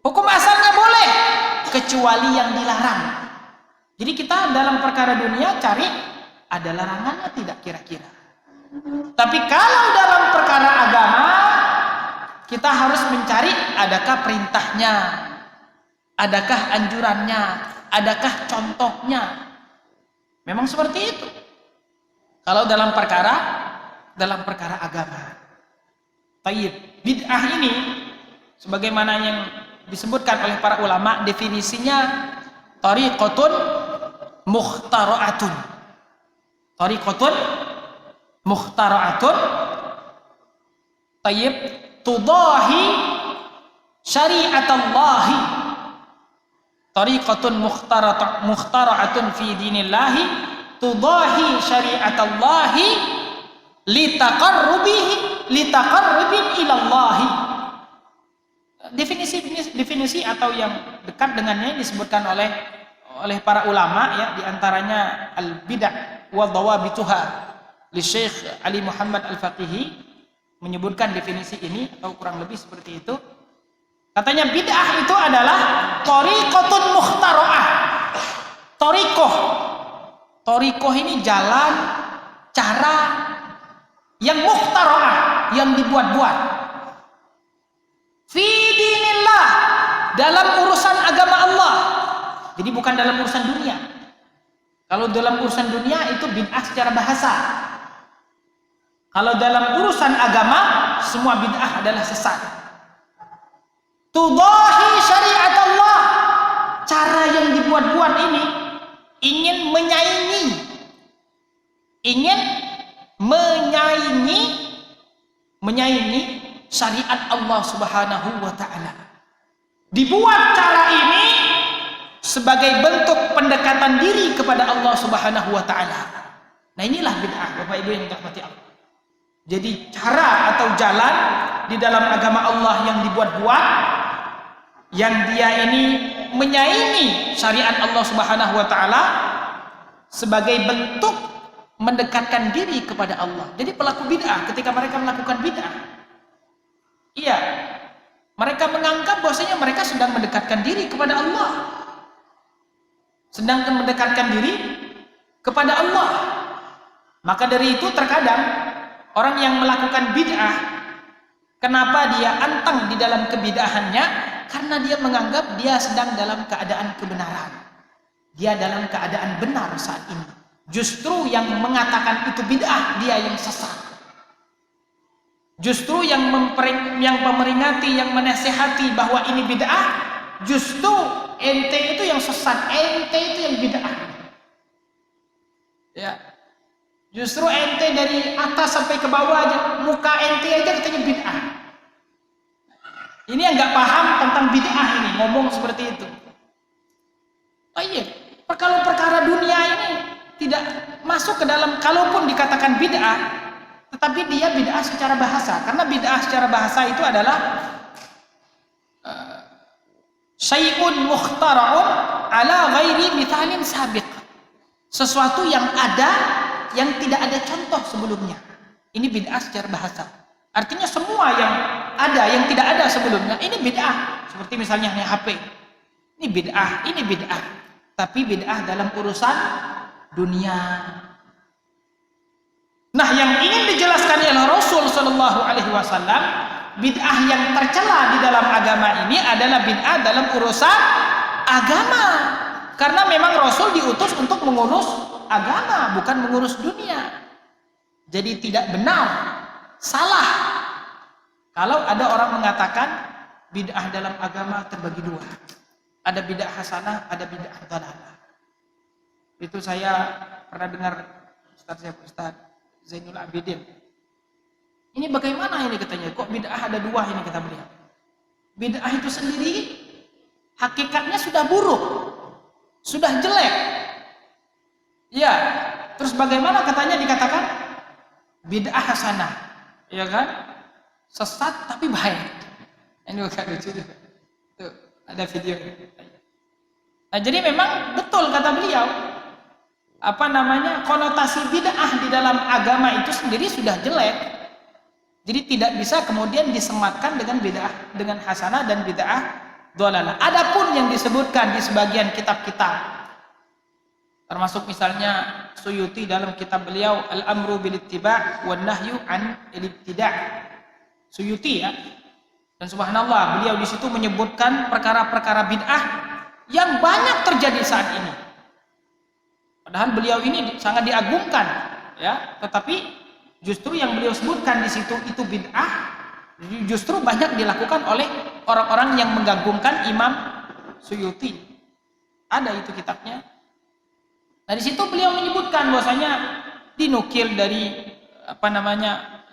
Hukum asalnya boleh, kecuali yang dilarang. Jadi kita dalam perkara dunia cari ada larangannya tidak kira-kira. Tapi kalau dalam perkara agama, kita harus mencari adakah perintahnya, adakah anjurannya, adakah contohnya. Memang seperti itu. Kalau dalam perkara agama. Tayyib, bid'ah ini sebagaimana yang disebutkan oleh para ulama, definisinya tariqatun mukhtara'atun. Tariqatun mukhtara'atun, tayyib, tudahi syari'atallahi. Tariqatun mukhtara'atun fi dinillahi tudahi syari'atallahi litaqarrubin ilallahi. Definisi atau yang dekat dengannya disebutkan oleh para ulama, ya, diantaranya al-bid'ah wa dhawabituha li Syekh Ali Muhammad Al-Faqihi menyebutkan definisi ini, atau kurang lebih seperti itu. Katanya bid'ah itu adalah tariqatun mukhtara'ah. Tariqah ini jalan, cara yang mukhtara'ah, yang dibuat-buat. Fi dinillah, dalam urusan agama Allah. Jadi bukan dalam urusan dunia. Kalau dalam urusan dunia itu bid'ah secara bahasa. Kalau dalam urusan agama, semua bid'ah adalah sesat. Tudahi syariat Allah, cara yang dibuat-buat ini ingin menyaingi syariat Allah Subhanahu wa taala. Dibuat cara ini sebagai bentuk pendekatan diri kepada Allah Subhanahu wa taala. Nah, inilah bid'ah, Bapak Ibu yang dirahmati Allah. Jadi cara atau jalan di dalam agama Allah yang dibuat-buat, yang dia ini menyaingi syariat Allah Subhanahu wa taala sebagai bentuk mendekatkan diri kepada Allah. Jadi pelaku bid'ah ketika mereka melakukan bid'ah, iya, mereka menganggap bahwasanya mereka sedang mendekatkan diri kepada Allah. Sedang mendekatkan diri kepada Allah. Maka dari itu terkadang orang yang melakukan bid'ah, kenapa dia antang di dalam kebid'ahannya? Karena dia menganggap dia sedang dalam keadaan kebenaran. Dia dalam keadaan benar saat ini. Justru yang mengatakan itu bid'ah, dia yang sesat. Justru yang memeringati, yang menasihati bahwa ini bid'ah, justru ente itu yang sesat, ente itu yang bid'ah. Ya. Justru ente dari atas sampai ke bawah aja, muka ente aja katanya bid'ah. Ini yang nggak paham tentang bid'ah ini, ngomong seperti itu. Oh iya, kalau perkara dunia ini tidak masuk ke dalam, kalaupun dikatakan bid'ah, tetapi dia bid'ah secara bahasa. Karena bid'ah secara bahasa itu adalah syai'un mukhtara'un ala ghairi mithalin sabiq. Sesuatu yang ada, yang tidak ada contoh sebelumnya. Ini bid'ah secara bahasa. Artinya semua yang ada, yang tidak ada sebelumnya, ini bid'ah. Seperti misalnya HP. Ini bid'ah. Tapi bid'ah dalam urusan dunia. Nah, yang ingin dijelaskan oleh Rasul Shallallahu Alaihi Wasallam, bid'ah yang tercela di dalam agama ini adalah bid'ah dalam urusan agama. Karena memang Rasul diutus untuk mengurus agama, bukan mengurus dunia. Jadi tidak benar, salah kalau ada orang mengatakan bid'ah dalam agama terbagi dua. Ada bid'ah hasanah, ada bid'ah dhalalah. Itu saya pernah dengar Ustaz Zainul Abidin. Ini bagaimana ini katanya? Kok bid'ah ada dua ini kata beliau? Bid'ah itu sendiri hakikatnya sudah buruk, sudah jelek. Ya, terus bagaimana katanya dikatakan bid'ah hasanah? Ya kan? Sesat tapi baik. Ini bukan lucu juga. Tuh, ada video. Nah, jadi memang betul kata beliau. Konotasi bid'ah di dalam agama itu sendiri sudah jelek. Jadi tidak bisa kemudian disematkan dengan bid'ah, dengan hasanah dan bid'ah dhalalah. Adapun yang disebutkan di sebagian kitab-kitab, termasuk misalnya Suyuti dalam kitab beliau Al-Amru bil Ittiba' wan Nahyu an Ibtida'. Suyuti ya. Dan subhanallah, beliau di situ menyebutkan perkara-perkara bid'ah yang banyak terjadi saat ini. Padahal beliau ini sangat diagungkan, ya. Tetapi justru yang beliau sebutkan di situ itu bid'ah, justru banyak dilakukan oleh orang-orang yang menggabungkan Imam Suyuti. Ada itu kitabnya. Nah, di situ beliau menyebutkan bahwasanya dinukil dari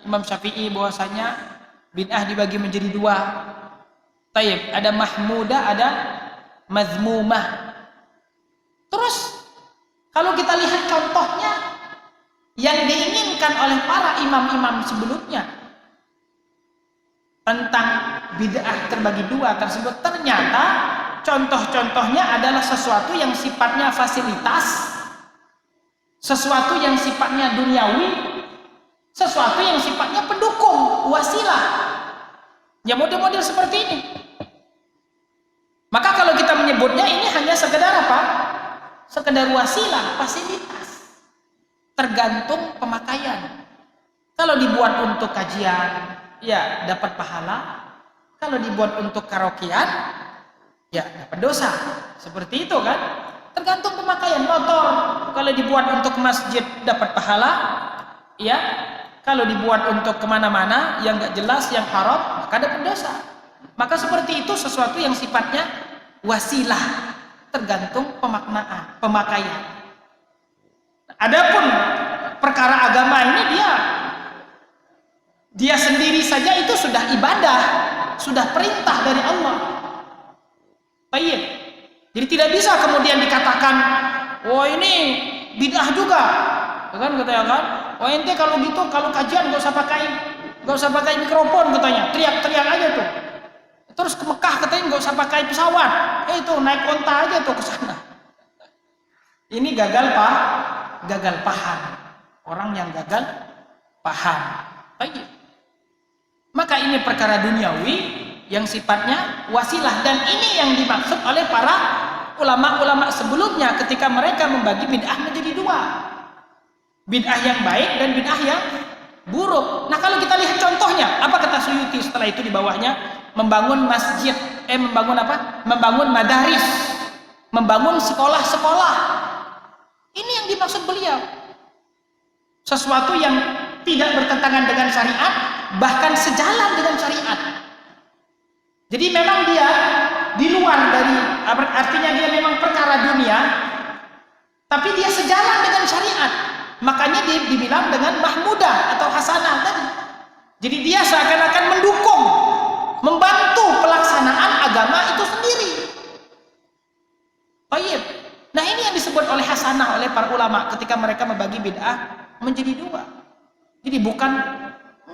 Imam Syafi'i bahwasanya bid'ah dibagi menjadi dua. Taib, ada mahmudah, ada mazmumah. Terus kalau kita lihat contohnya yang diinginkan oleh para imam-imam sebelumnya tentang bid'ah terbagi dua tersebut, ternyata contoh-contohnya adalah sesuatu yang sifatnya fasilitas, sesuatu yang sifatnya duniawi, sesuatu yang sifatnya pendukung, wasilah. Ya, model-model seperti ini. Maka kalau kita menyebutnya ini hanya sekedar apa? Sekedar wasilah, fasilitas. Tergantung pemakaian. Kalau dibuat untuk kajian, ya dapat pahala. Kalau dibuat untuk karaokean, ya dapat dosa. Seperti itu kan? Tergantung pemakaian. Motor kalau dibuat untuk masjid dapat pahala, ya. Kalau dibuat untuk kemana-mana yang nggak jelas, yang haram, maka dapat dosa. Maka seperti itu sesuatu yang sifatnya wasilah, tergantung pemaknaan, pemakaian. Adapun perkara agama ini dia sendiri saja itu sudah ibadah, sudah perintah dari Allah. Baik. Jadi tidak bisa kemudian dikatakan, "Oh, ini bid'ah juga." Kan katanya kan? "Oh, ente kalau gitu kalau kajian enggak usah pakai mikrofon," katanya. Teriak-teriak aja tuh. Terus ke Mekah katanya enggak usah pakai pesawat. Itu naik onta aja tuh ke sana. Ini gagal paham. Orang yang gagal paham. Baik. Maka ini perkara duniawi yang sifatnya wasilah, dan ini yang dimaksud oleh para ulama-ulama sebelumnya ketika mereka membagi bid'ah menjadi dua. Bid'ah yang baik dan bid'ah yang buruk. Nah, kalau kita lihat contohnya, apa kata Suyuti setelah itu di bawahnya? Membangun masjid, membangun madaris, membangun sekolah-sekolah. Ini yang dimaksud beliau. Sesuatu yang tidak bertentangan dengan syariat, bahkan sejalan dengan syariat. Jadi memang dia di luar dari, artinya dia memang perkara dunia, tapi dia sejalan dengan syariat. Makanya dibilang dengan mahmudah atau hasanah tadi. Jadi dia seakan-akan mendukung, membantu pelaksanaan agama itu sendiri. Baik. Nah, ini yang disebut oleh hasanah oleh para ulama ketika mereka membagi bid'ah menjadi dua. Jadi bukan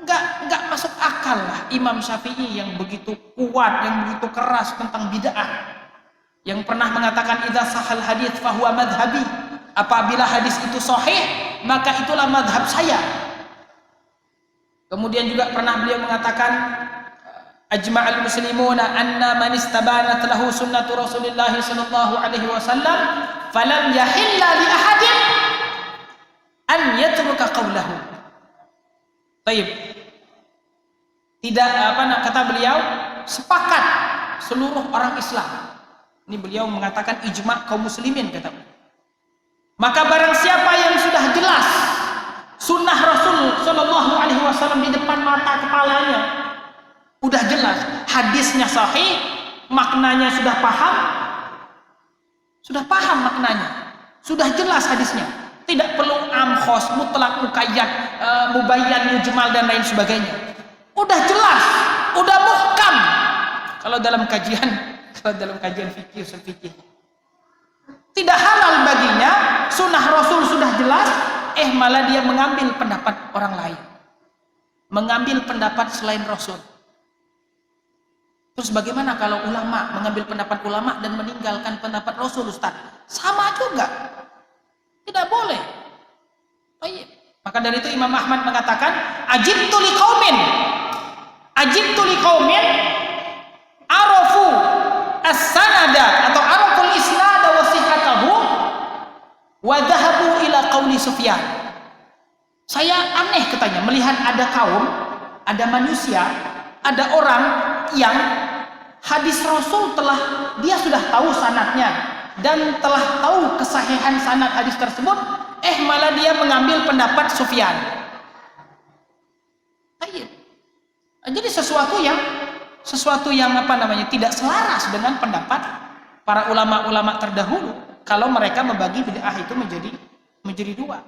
enggak masuk akal lah Imam Syafi'i yang begitu kuat, yang begitu keras tentang bid'ah, yang pernah mengatakan idza sahal hadits fa huwa madhhabi. Apabila hadis itu sahih, maka itulah madhab saya. Kemudian juga pernah beliau mengatakan, ajma'al muslimuna anna man istabanat lahu sunnatu Rasulillah sallallahu alaihi wasallam falam yahilla li ahadin an yatruka qawlahu. Baik. Tidak kata beliau, sepakat seluruh orang Islam. Ini beliau mengatakan ijma' kaum muslimin kata beliau. Maka barang siapa yang sudah jelas sunnah Rasul sallallahu alaihi wasallam di depan mata kepalanya, udah jelas, hadisnya sahih, maknanya sudah paham maknanya, sudah jelas hadisnya, tidak perlu amkhos, mutlak, muqayyad, mubayyan, mujmal dan lain sebagainya. Udah jelas, udah muhkam. Kalau dalam kajian fikih, tidak halal baginya, sunnah Rasul sudah jelas, malah dia mengambil pendapat orang lain, mengambil pendapat selain Rasul. Terus bagaimana kalau ulama mengambil pendapat ulama dan meninggalkan pendapat Rasul, Ustaz? Sama juga, tidak boleh. Maka dari itu Imam Ahmad mengatakan, ajibtu liqaumin arafu as-sanada atau araful isnada wa sihhatahu wa dhahabu ila qauli Sufyan. Saya aneh katanya melihat ada kaum, ada manusia, ada orang yang hadis Rasul dia sudah tahu sanadnya dan telah tahu kesahihan sanad hadis tersebut, malah dia mengambil pendapat Sufyan. Jadi sesuatu yang tidak selaras dengan pendapat para ulama-ulama terdahulu kalau mereka membagi bid'ah itu menjadi dua.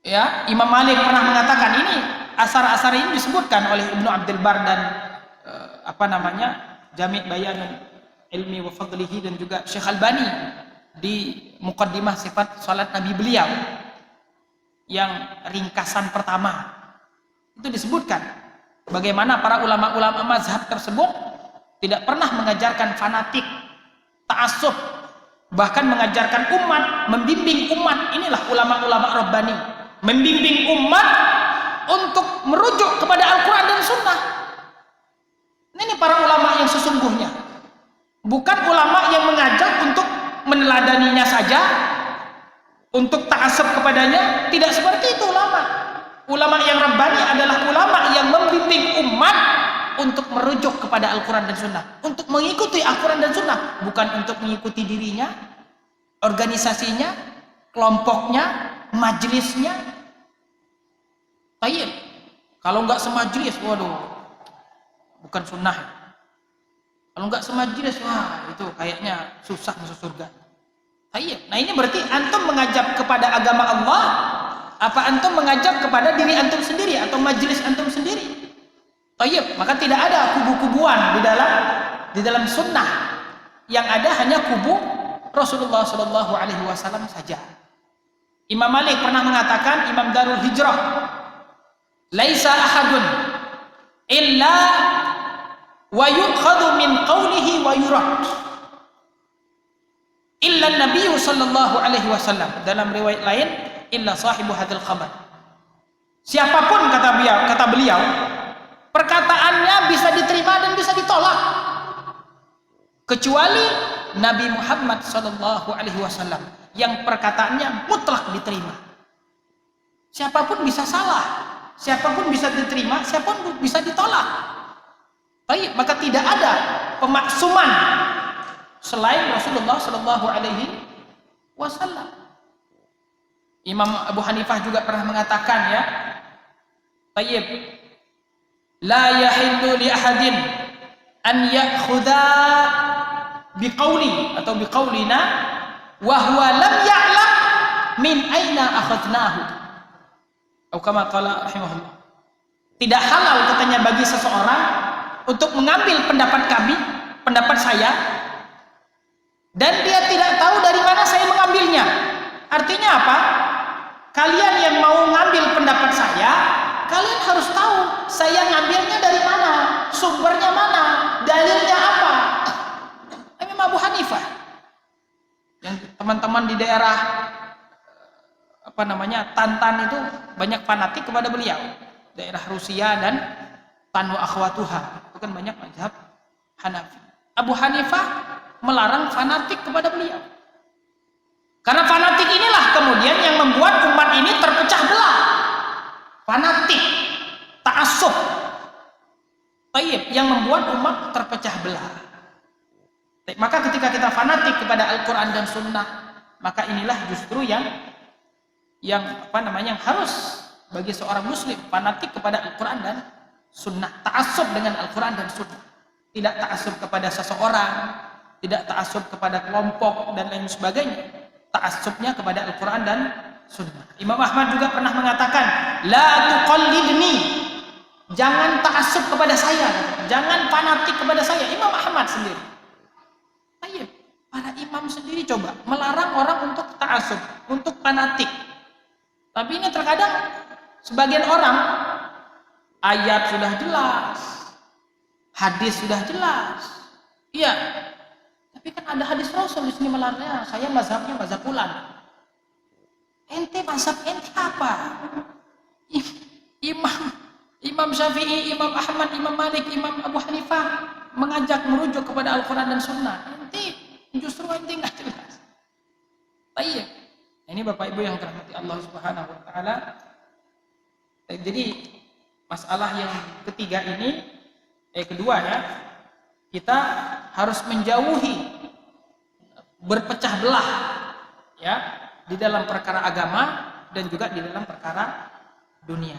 Ya, Imam Malik pernah mengatakan ini, asar-asar ini disebutkan oleh Ibnu Abdul Bar dan Jami' Bayanul Ilmi wa Fadlihi dan juga Syekh Albani di Muqaddimah Sifat Salat Nabi beliau yang ringkasan pertama. Itu disebutkan bagaimana para ulama-ulama mazhab tersebut tidak pernah mengajarkan fanatik, ta'assub, bahkan mengajarkan umat, membimbing umat. Inilah ulama-ulama Rabbani, membimbing umat untuk merujuk kepada Al-Quran dan Sunnah. Ini para ulama yang sesungguhnya, bukan ulama yang mengajak untuk meneladaninya saja, untuk ta'assub kepadanya. Tidak seperti itu ulama. Ulama yang Rabbani adalah ulama yang membimbing umat untuk merujuk kepada Al-Quran dan Sunnah, untuk mengikuti Al-Quran dan Sunnah, bukan untuk mengikuti dirinya, organisasinya, kelompoknya, majelisnya. Tayyib. Kalau nggak semajlis, waduh, bukan sunnah. Kalau nggak semajlis, wah itu kayaknya susah masuk surga. Tayyib. Nah ini berarti antum mengajak kepada agama Allah, apa antum mengajak kepada diri antum sendiri atau majelis antum sendiri? Tayyib. Maka tidak ada kubu-kubuan di dalam sunnah. Yang ada hanya kubu Rasulullah Shallallahu Alaihi Wasallam saja. Imam Malik pernah mengatakan, Imam Darul Hijrah, laisa ahadun illa wa yu'khadhu min qawlihi wa yurad illa Nabi Sallallahu Alaihi Wasallam. Dalam riwayat lain, illa sahibu hadil khabar. Siapapun kata beliau, perkataannya bisa diterima dan bisa ditolak, kecuali Nabi Muhammad Sallallahu Alaihi Wasallam yang perkataannya mutlak diterima. Siapapun bisa salah, siapapun bisa diterima, siapapun bisa ditolak. Baik, maka tidak ada pemaksuman selain Rasulullah Sallallahu Alaihi Wasallam. Imam Abu Hanifah juga pernah mengatakan, ya, tayyib, la yahillu li ahadin an ya'khudha biqauli atau biqaulina wa huwa lam ya'lam min aina akhadnahu. Atau kama qala rahimahullah. Tidak halal katanya bagi seseorang untuk mengambil pendapat kami, pendapat saya, dan dia tidak tahu dari mana saya mengambilnya. Artinya apa? Kalian yang mau ngambil pendapat saya, kalian harus tahu saya ngambilnya dari mana, sumbernya mana, dalilnya apa. Imam Abu Hanifah, yang teman-teman di daerah Tantan itu banyak fanatik kepada beliau. daerah Rusia dan Tanwa Akhwatuha. Itu kan banyak mazhab Hanafi. Abu Hanifah melarang fanatik kepada beliau. Karena fanatik inilah kemudian yang membuat umat ini terpecah belah. Fanatik, ta'assub, yang membuat umat terpecah belah. Maka ketika kita fanatik kepada Al-Quran dan Sunnah, maka inilah justru yang harus bagi seorang Muslim, fanatik kepada Al-Quran dan Sunnah, ta'assub dengan Al-Quran dan Sunnah. Tidak ta'assub kepada seseorang, tidak ta'assub kepada kelompok dan lain sebagainya. Ta'assubnya kepada Al-Quran dan Sunnah. Imam Ahmad juga pernah mengatakan, la tuqallidni, jangan ta'assub kepada saya, jangan fanatik kepada saya. Imam Ahmad sendiri. Para imam sendiri coba melarang orang untuk ta'assub, untuk fanatik. Tapi ini terkadang sebagian orang, ayat sudah jelas, hadis sudah jelas, iya, tapi kan ada hadis Rasul di sini melarangnya. Saya mazhabnya mazhab fulan. Ente mazhab ente apa? Imam Syafi'i, Imam Ahmad, Imam Malik, Imam Abu Hanifah mengajak merujuk kepada Al-Quran dan Sunnah. Ente justru ente nggak jelas. Baik. Ini Bapak Ibu yang dirahmati Allah Subhanahu wa taala. Jadi masalah yang ketiga ini, kedua ya, kita harus menjauhi berpecah belah ya di dalam perkara agama dan juga di dalam perkara dunia.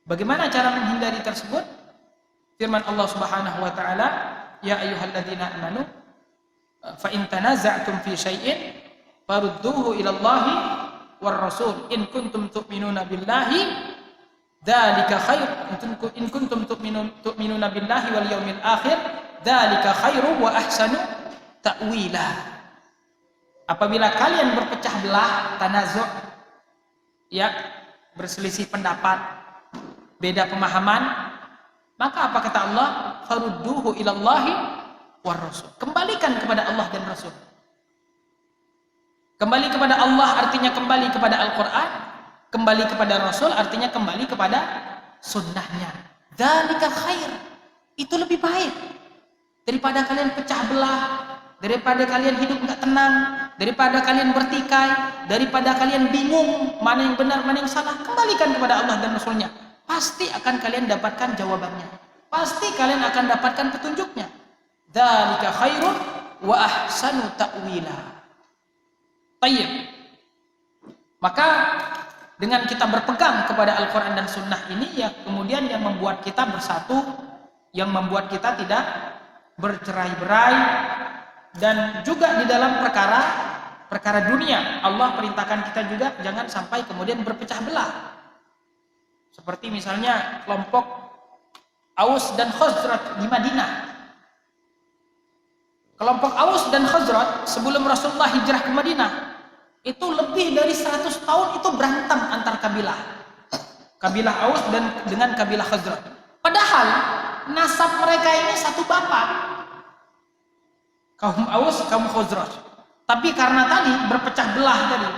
Bagaimana cara menghindari tersebut? Firman Allah Subhanahu wa taala, ya ayyuhalladzina amanu fa in tanaza'tum fi syai'in farudduhu ila Allahi war rasul in kuntum tu'minuna billahi dzalika khair, in kuntum tu'minuna billahi wal yaumil akhir dzalika khairu wa ahsanu ta'wila. Apabila kalian berpecah belah, tanazu', ya, berselisih pendapat, beda pemahaman, maka apa kata Allah? Farudduhu ila Allahi war rasul. Kembalikan kepada Allah dan Rasul. Kembali kepada Allah artinya kembali kepada Al-Quran, kembali kepada Rasul artinya kembali kepada sunnahnya. Dzalika khair, itu lebih baik daripada kalian pecah belah, daripada kalian hidup nggak tenang, daripada kalian bertikai, daripada kalian bingung mana yang benar mana yang salah. Kembalikan kepada Allah dan Rasulnya, pasti akan kalian dapatkan jawabannya, pasti kalian akan dapatkan petunjuknya. Dzalika khairun wa ahsanu ta'wila. Tayyib. Maka dengan kita berpegang kepada Al-Quran dan Sunnah ini, ya kemudian yang membuat kita bersatu, yang membuat kita tidak bercerai-berai, dan juga di dalam perkara dunia Allah perintahkan kita juga jangan sampai kemudian berpecah belah. Seperti misalnya kelompok Aus dan Khazraj di Madinah. Kelompok Aus dan Khazraj sebelum Rasulullah hijrah ke Madinah itu lebih dari 100 tahun itu berantem antar kabilah. Kabilah Aus dengan kabilah Khazraj. Padahal nasab mereka ini satu bapak. Kaum Aus, kaum Khazraj. Tapi karena tadi berpecah belah tadi,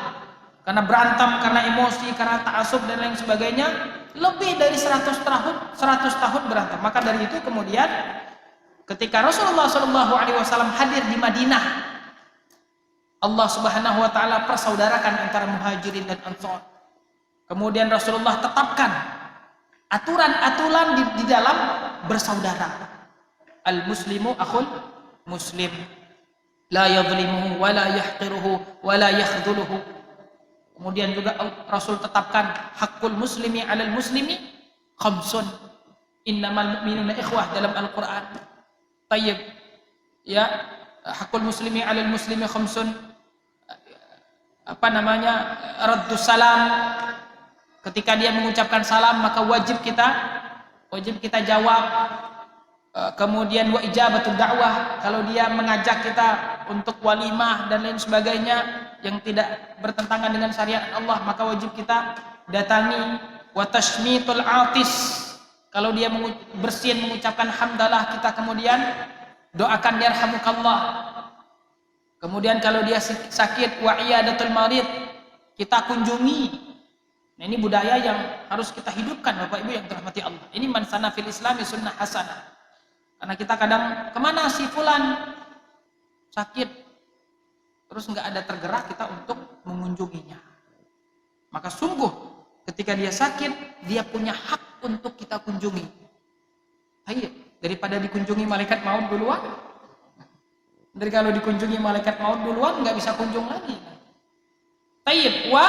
karena berantem, karena emosi, karena ta'assub dan lain sebagainya, lebih dari 100 tahun berantem. Maka dari itu kemudian ketika Rasulullah SAW hadir di Madinah, Allah Subhanahu wa taala persaudarakan antara Muhajirin dan Ansar. Kemudian Rasulullah tetapkan aturan-aturan di dalam bersaudara. Al-muslimu akhul muslim, la yadhlimuhu wa la yahqiruhu wa la yakhdhuluhu. Kemudian juga Rasul tetapkan hakul muslimi 'alal muslimi khamsun. Innamal mu'minuna ikhwah dalam Al-Qur'an. Tayyib. Ya, hakul muslimi 'alal muslimi khamsun. Raddus salam. Ketika dia mengucapkan salam maka wajib kita jawab. Kemudian wa ijabatud da'wah, kalau dia mengajak kita untuk walimah dan lain sebagainya yang tidak bertentangan dengan syariat Allah, maka wajib kita datangi. Wa tashmitul atis, kalau dia bersin mengucapkan hamdalah, kita kemudian doakan yarhamukallah. Kemudian kalau dia sakit, wa iyadatul marid, kita kunjungi. Nah, ini budaya yang harus kita hidupkan Bapak Ibu yang dirahmati Allah. Ini man sana fil islami sunnah hasanah. Karena kita kadang kemana si fulan sakit, terus nggak ada tergerak kita untuk mengunjunginya. Maka sungguh ketika dia sakit, dia punya hak untuk kita kunjungi. Ayo, daripada dikunjungi malaikat maut duluan. Dari kalau dikunjungi malaikat maut duluan nggak bisa kunjung lagi. Tayyib wa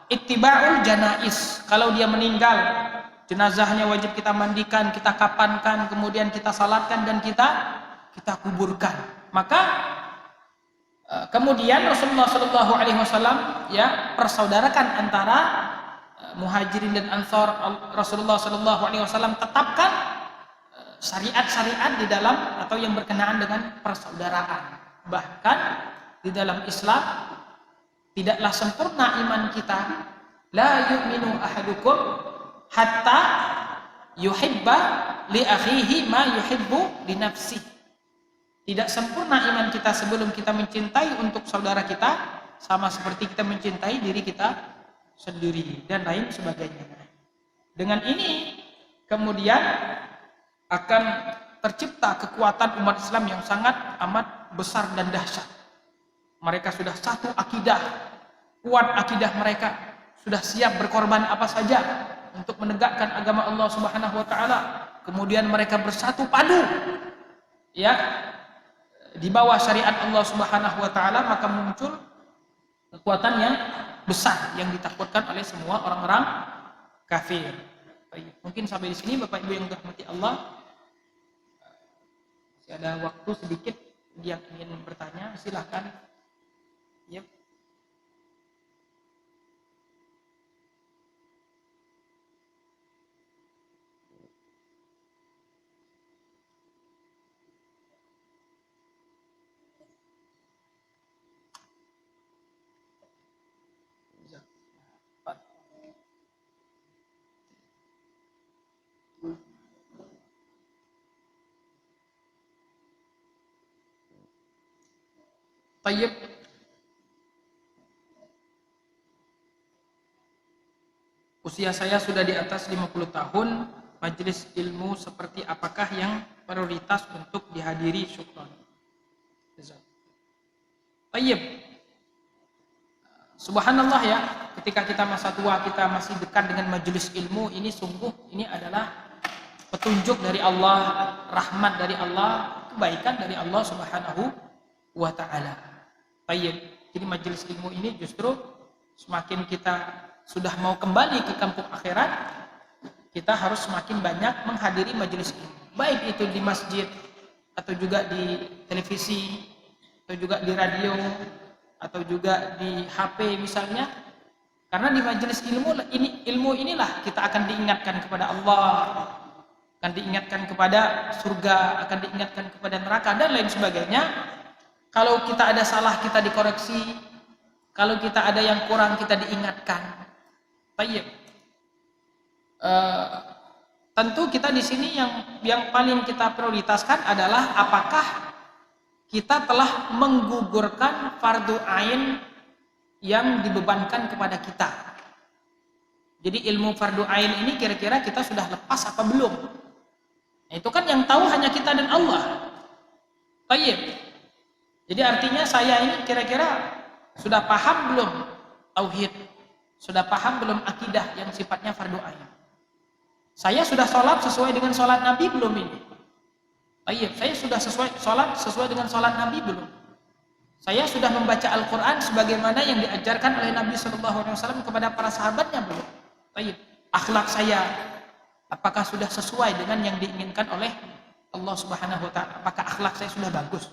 ittiba'ul janais. Kalau dia meninggal, jenazahnya wajib kita mandikan, kita kapankan, kemudian kita salatkan dan kita kuburkan. Maka kemudian Rasulullah Shallallahu Alaihi Wasallam ya persaudarakan antara muhajirin dan ansor. Rasulullah Shallallahu Alaihi Wasallam tetapkan syariat-syariat di dalam atau yang berkenaan dengan persaudaraan. Bahkan di dalam Islam tidaklah sempurna iman kita. La yu'minu ahadukum hatta yuhibba li akhihi ma yuhibbu li nafsihi. Tidak sempurna iman kita sebelum kita mencintai untuk saudara kita sama seperti kita mencintai diri kita sendiri dan lain sebagainya. Dengan ini kemudian akan tercipta kekuatan umat Islam yang sangat amat besar dan dahsyat. Mereka sudah satu akidah, kuat akidah mereka, sudah siap berkorban apa saja untuk menegakkan agama Allah Subhanahu wa taala. Kemudian mereka bersatu padu ya di bawah syariat Allah Subhanahu wa taala, maka muncul kekuatan yang besar yang ditakutkan oleh semua orang-orang kafir. Baik, mungkin sampai di sini Bapak Ibu yang dirahmati Allah. Masih ada waktu sedikit yang ingin bertanya, silahkan. Yep. Tayyib. Usia saya sudah di atas 50 tahun. Majelis ilmu seperti apakah yang prioritas untuk dihadiri? Syukran. Tayyib. Subhanallah ya, ketika kita masa tua kita masih dekat dengan majelis ilmu, ini sungguh ini adalah petunjuk dari Allah, rahmat dari Allah, kebaikan dari Allah Subhanahu wa taala. Tayyib. Jadi majelis ilmu ini justru semakin kita sudah mau kembali ke kampung akhirat, kita harus semakin banyak menghadiri majelis ilmu. Baik itu di masjid atau juga di televisi atau juga di radio atau juga di HP misalnya. Karena di majelis ilmu inilah kita akan diingatkan kepada Allah, akan diingatkan kepada surga, akan diingatkan kepada neraka dan lain sebagainya. Kalau kita ada salah kita dikoreksi, kalau kita ada yang kurang kita diingatkan. Baik. Tentu kita di sini yang paling kita prioritaskan adalah apakah kita telah menggugurkan fardu ain yang dibebankan kepada kita. Jadi ilmu fardu ain ini kira-kira kita sudah lepas apa belum? Nah, itu kan yang tahu hanya kita dan Allah. Baik. Jadi artinya saya ini kira-kira sudah paham belum tauhid? Sudah paham belum akidah yang sifatnya fardu ain? Saya sudah sholat sesuai dengan sholat Nabi belum ini? Baik, saya sudah sholat sesuai dengan sholat Nabi belum? Saya sudah membaca Al-Quran sebagaimana yang diajarkan oleh Nabi SAW kepada para sahabatnya belum? Baik, akhlak saya apakah sudah sesuai dengan yang diinginkan oleh Allah Subhanahu Wa Taala? Apakah akhlak saya sudah bagus?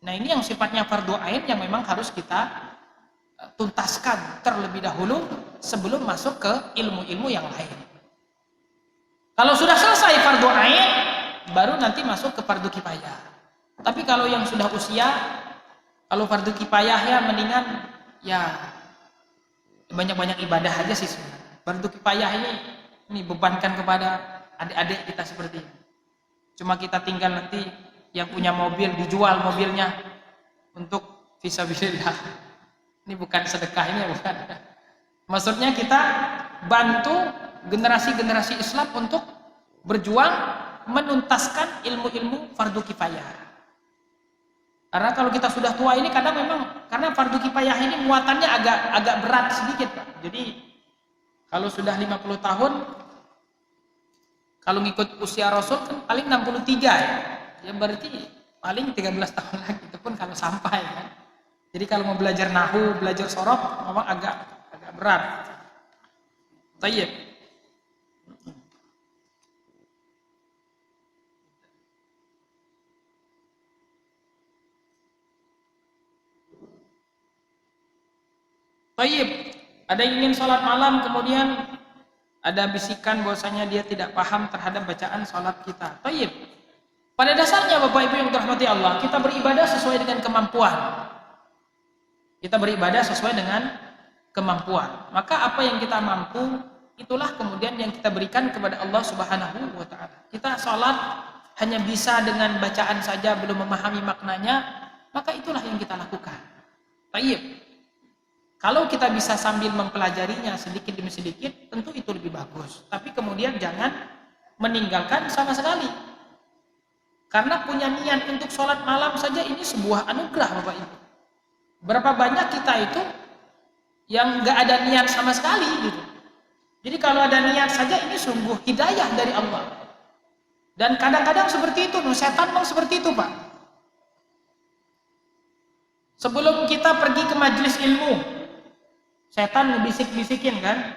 Nah, ini yang sifatnya fardu ain yang memang harus kita tuntaskan terlebih dahulu sebelum masuk ke ilmu-ilmu yang lain. Kalau sudah selesai fardu ain, baru nanti masuk ke fardu kifayah. Tapi kalau yang sudah usia, kalau fardu kifayahnya mendingan ya banyak-banyak ibadah aja sih sebenarnya. Fardu kifayah ini bebankan kepada adik-adik kita seperti ini. Cuma kita tinggal nanti yang punya mobil dijual mobilnya untuk fisabilillah. Ini bukan sedekah, ini bukan. Maksudnya kita bantu generasi-generasi Islam untuk berjuang menuntaskan ilmu-ilmu fardu kifayah. Karena kalau kita sudah tua ini kadang memang karena fardu kifayah ini muatannya agak berat sedikit, Pak. Jadi kalau sudah 50 tahun, kalau ngikut usia Rasul kan paling 63 ya. Ya berarti paling 13 tahun lagi, itu pun kalau sampai kan. Jadi kalau mau belajar nahu, belajar sorof memang agak berat. Tayyib. Tayyib. Ada yang ingin sholat malam kemudian ada bisikan bahwasanya dia tidak paham terhadap bacaan sholat kita. Tayyib. Pada dasarnya Bapak Ibu yang dirahmati Allah, kita beribadah sesuai dengan kemampuan. Kita beribadah sesuai dengan kemampuan. Maka apa yang kita mampu, itulah kemudian yang kita berikan kepada Allah Subhanahu wa Ta'ala. Kita sholat hanya bisa dengan bacaan saja, belum memahami maknanya, maka itulah yang kita lakukan. Tayyib. Kalau kita bisa sambil mempelajarinya sedikit demi sedikit, tentu itu lebih bagus. Tapi kemudian jangan meninggalkan sama sekali. Karena punya niat untuk sholat malam saja ini sebuah anugerah Bapak Ibu. Berapa banyak kita itu yang nggak ada niat sama sekali gitu. Jadi kalau ada niat saja ini sungguh hidayah dari Allah. Dan kadang-kadang seperti itu, setan memang seperti itu Pak. Sebelum kita pergi ke majelis ilmu, setan ngebisik-bisikin kan,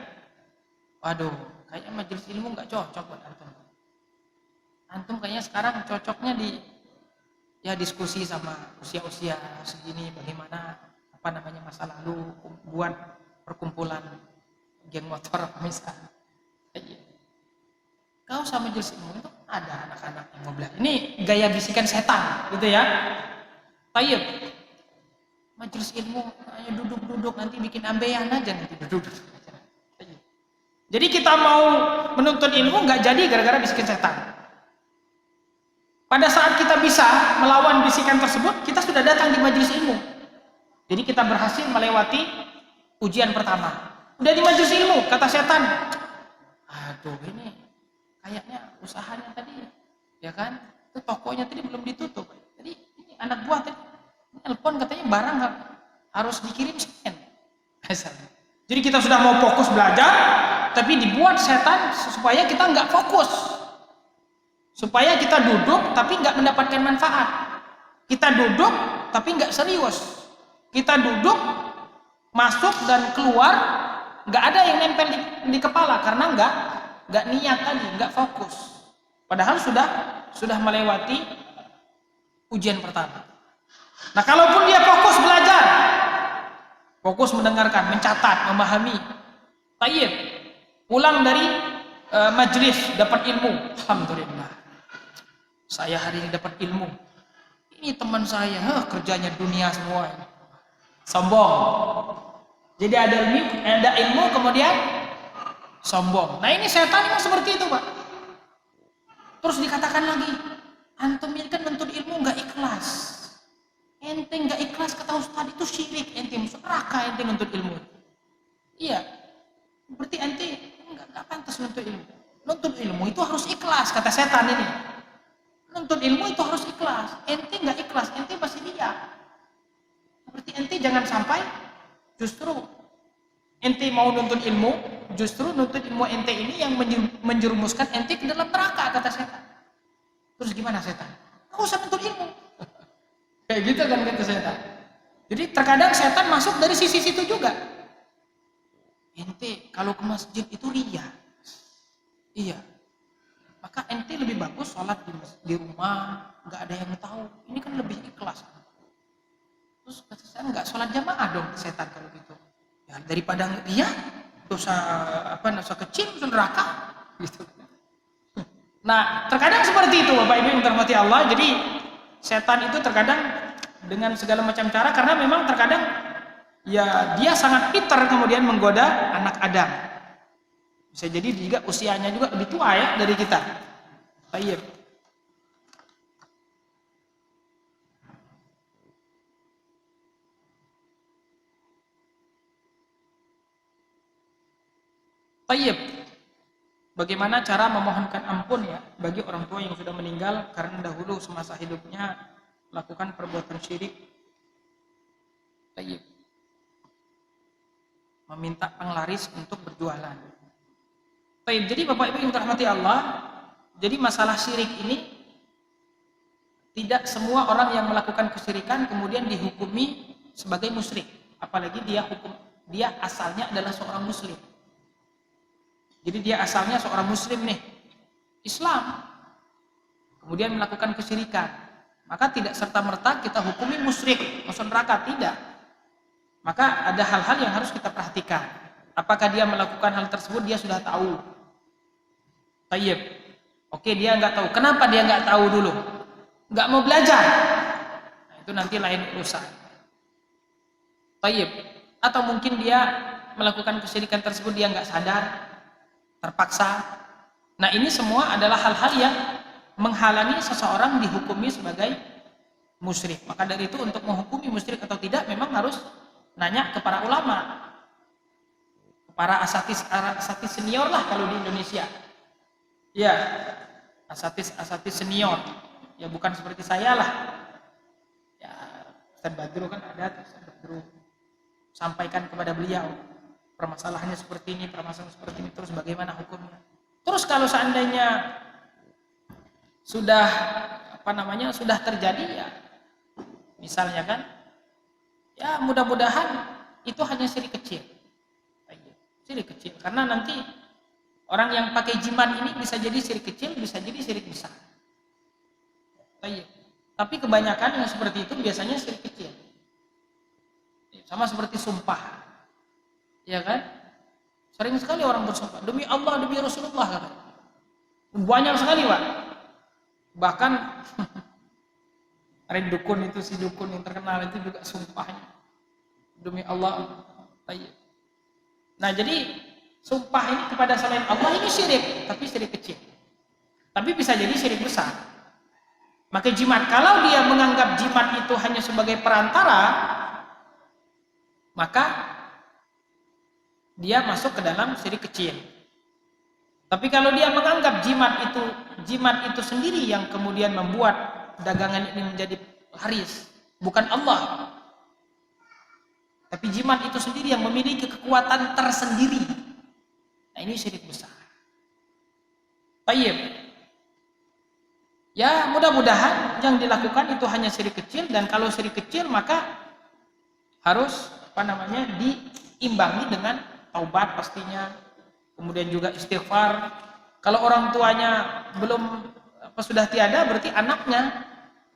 waduh, kayaknya majelis ilmu nggak cocok buat antum. Antum kayaknya sekarang cocoknya di diskusi sama usia-usia segini, bagaimana masa lalu, buat perkumpulan geng motor misalnya. Kau sama majelis ilmu itu ada anak-anak yang mau belajar. Ini gaya bisikan setan, gitu ya. Tayyib. Majelis ilmu hanya duduk-duduk, nanti bikin ambeien aja nanti duduk-duduk. Jadi kita mau menuntut ilmu nggak jadi gara-gara bisikan setan. Pada saat kita bisa melawan bisikan tersebut, kita sudah datang di majelis ilmu. Jadi kita berhasil melewati ujian pertama. Udah di majelis ilmu, kata setan, aduh ini kayaknya usahanya tadi, ya kan? Itu tokonya tadi belum ditutup. Jadi ini anak buah tadi telepon katanya barang harus dikirim sekian. Jadi kita sudah mau fokus belajar, tapi dibuat setan supaya kita nggak fokus. Supaya kita duduk tapi nggak mendapatkan manfaat. Kita duduk tapi nggak serius. Kita duduk, masuk dan keluar, nggak ada yang nempel di kepala karena nggak niat tadi, nggak fokus. Padahal sudah melewati ujian pertama. Nah, kalaupun dia fokus belajar, fokus mendengarkan, mencatat, memahami, tayyib, pulang dari majelis dapat ilmu, alhamdulillah. Saya hari ini dapat ilmu. Ini teman saya, kerjanya dunia semua. Sombong. Jadi ada ilmu kemudian sombong. Nah ini setan memang seperti itu Pak. Terus dikatakan lagi, antum ini kan nuntut ilmu nggak ikhlas. Ente nggak ikhlas kata Ustaz itu syirik. Ente masuk neraka ente nuntut ilmu. Iya. Berarti ente nggak pantas nuntut ilmu. Nuntut ilmu itu harus ikhlas kata setan ini. Nuntut ilmu itu harus ikhlas. Ente nggak ikhlas, ente pasti dia. Berarti ente jangan sampai justru ente mau nuntut ilmu, justru nuntut ilmu ente ini yang menjerumuskan ente ke dalam neraka kata setan. Terus gimana setan? Nggak usah nuntut ilmu. Kayak gitu kan kata setan. Jadi terkadang setan masuk dari sisi situ juga. Ente kalau ke masjid itu riya. Iya. Maka ente lebih bagus sholat di rumah, nggak ada yang tahu. Ini kan lebih ikhlas. Terus kata saya nggak sholat jamaah dong setan kalau gitu. Ya daripada dia dosa kecil, dosa neraka, gitu. Nah terkadang seperti itu Bapak Ibu yang dirahmati Allah. Jadi setan itu terkadang dengan segala macam cara karena memang terkadang ya dia sangat pintar kemudian menggoda anak Adam. Bisa jadi juga usianya juga lebih tua ya dari kita. Baik. Tayyib. Bagaimana cara memohonkan ampun ya bagi orang tua yang sudah meninggal karena dahulu semasa hidupnya melakukan perbuatan syirik. Tayyib. Meminta penglaris untuk berjualan. Tayyib. Jadi Bapak Ibu yang dirahmati Allah, jadi masalah syirik ini tidak semua orang yang melakukan kesyirikan kemudian dihukumi sebagai musyrik, apalagi dia asalnya adalah seorang muslim. Jadi dia asalnya seorang muslim nih, Islam, kemudian melakukan kesyirikan, maka tidak serta-merta kita hukumi musyrik, masuk neraka, tidak. Maka ada hal-hal yang harus kita perhatikan. Apakah dia melakukan hal tersebut dia sudah tahu? Tayyib. Oke, dia nggak tahu. Kenapa dia nggak tahu dulu? Nggak mau belajar. Nah, itu nanti lain urusan. Tayyib. Atau mungkin dia melakukan kesyirikan tersebut dia nggak sadar, terpaksa. Nah, ini semua adalah hal-hal yang menghalangi seseorang dihukumi sebagai musyrik. Maka dari itu untuk menghukumi musyrik atau tidak memang harus nanya ke para ulama, para asatis senior lah kalau di Indonesia. Ya, asatis senior. Ya bukan seperti saya lah. Ya, Ustaz Badru kan ada, Ustaz Badru sampaikan kepada beliau permasalahannya seperti ini, permasalahan seperti ini, terus bagaimana hukumnya. Terus kalau seandainya sudah sudah terjadi ya, misalnya kan, ya mudah-mudahan itu hanya syirik kecil. Syirik kecil, karena nanti orang yang pakai jimat ini bisa jadi syirik kecil, bisa jadi syirik besar. Tapi kebanyakan yang seperti itu biasanya syirik kecil. Sama seperti sumpah. Ya kan? Sering sekali orang bersumpah, demi Allah, demi Rasulullah kata. Banyak sekali, Pak. Bahkan ada dukun itu, si dukun yang terkenal itu juga sumpahnya demi Allah. Nah, jadi sumpah ini kepada selain Allah ini syirik, tapi syirik kecil. Tapi bisa jadi syirik besar. Maka jimat, kalau dia menganggap jimat itu hanya sebagai perantara, maka dia masuk ke dalam syirik kecil. Tapi kalau dia menganggap jimat itu sendiri yang kemudian membuat dagangan ini menjadi laris, bukan Allah. Tapi jimat itu sendiri yang memiliki kekuatan tersendiri. Nah, ini syirik besar. Tayyib. Ya, mudah-mudahan yang dilakukan itu hanya syirik kecil, dan kalau syirik kecil maka harus diimbangi dengan taubat pastinya. Kemudian juga istighfar. Kalau orang tuanya sudah tiada, berarti anaknya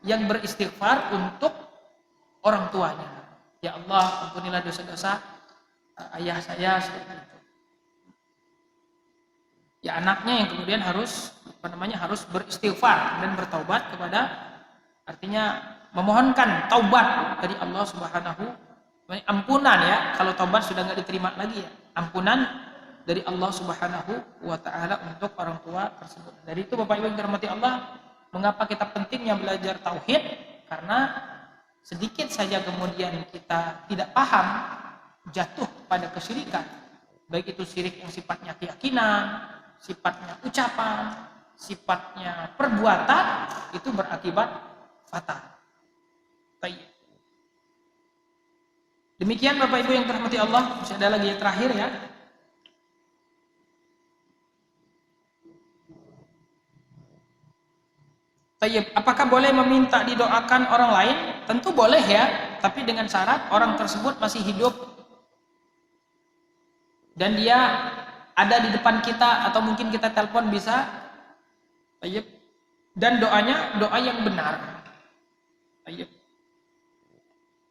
yang beristighfar untuk orang tuanya. Ya Allah, ampunilah dosa-dosa ayah saya seperti itu. Ya, anaknya yang kemudian harus beristighfar dan bertaubat kepada, artinya memohonkan taubat dari Allah Subhanahu, ampunan ya, kalau taubat sudah nggak diterima lagi ya, ampunan dari Allah Subhanahu wa ta'ala untuk orang tua tersebut. Dari itu Bapak Ibu yang dirahmati Allah, mengapa kita pentingnya belajar tauhid? Karena sedikit saja kemudian kita tidak paham, jatuh pada kesyirikan, baik itu syirik yang sifatnya keyakinan, sifatnya ucapan, sifatnya perbuatan, itu berakibat fatal. Baik. Demikian Bapak Ibu yang dirahmati Allah. Masih ada lagi yang terakhir ya. Tayyib, apakah boleh meminta didoakan orang lain? Tentu boleh ya, tapi dengan syarat orang tersebut masih hidup dan dia ada di depan kita, atau mungkin kita telepon bisa. Tayyib. Dan doanya doa yang benar. Tayyib.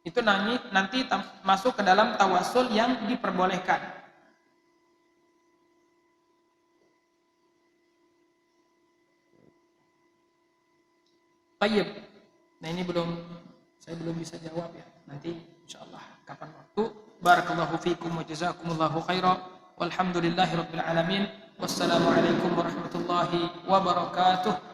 Itu nanti masuk ke dalam tawasul yang diperbolehkan. Tayyib. Nah, ini saya belum bisa jawab ya. Nanti insyaallah kapan waktu. Barakallahu fiikum wa jazakumullahu khairan. Walhamdulillahirabbil alamin. Wassalamualaikum warahmatullahi wabarakatuh.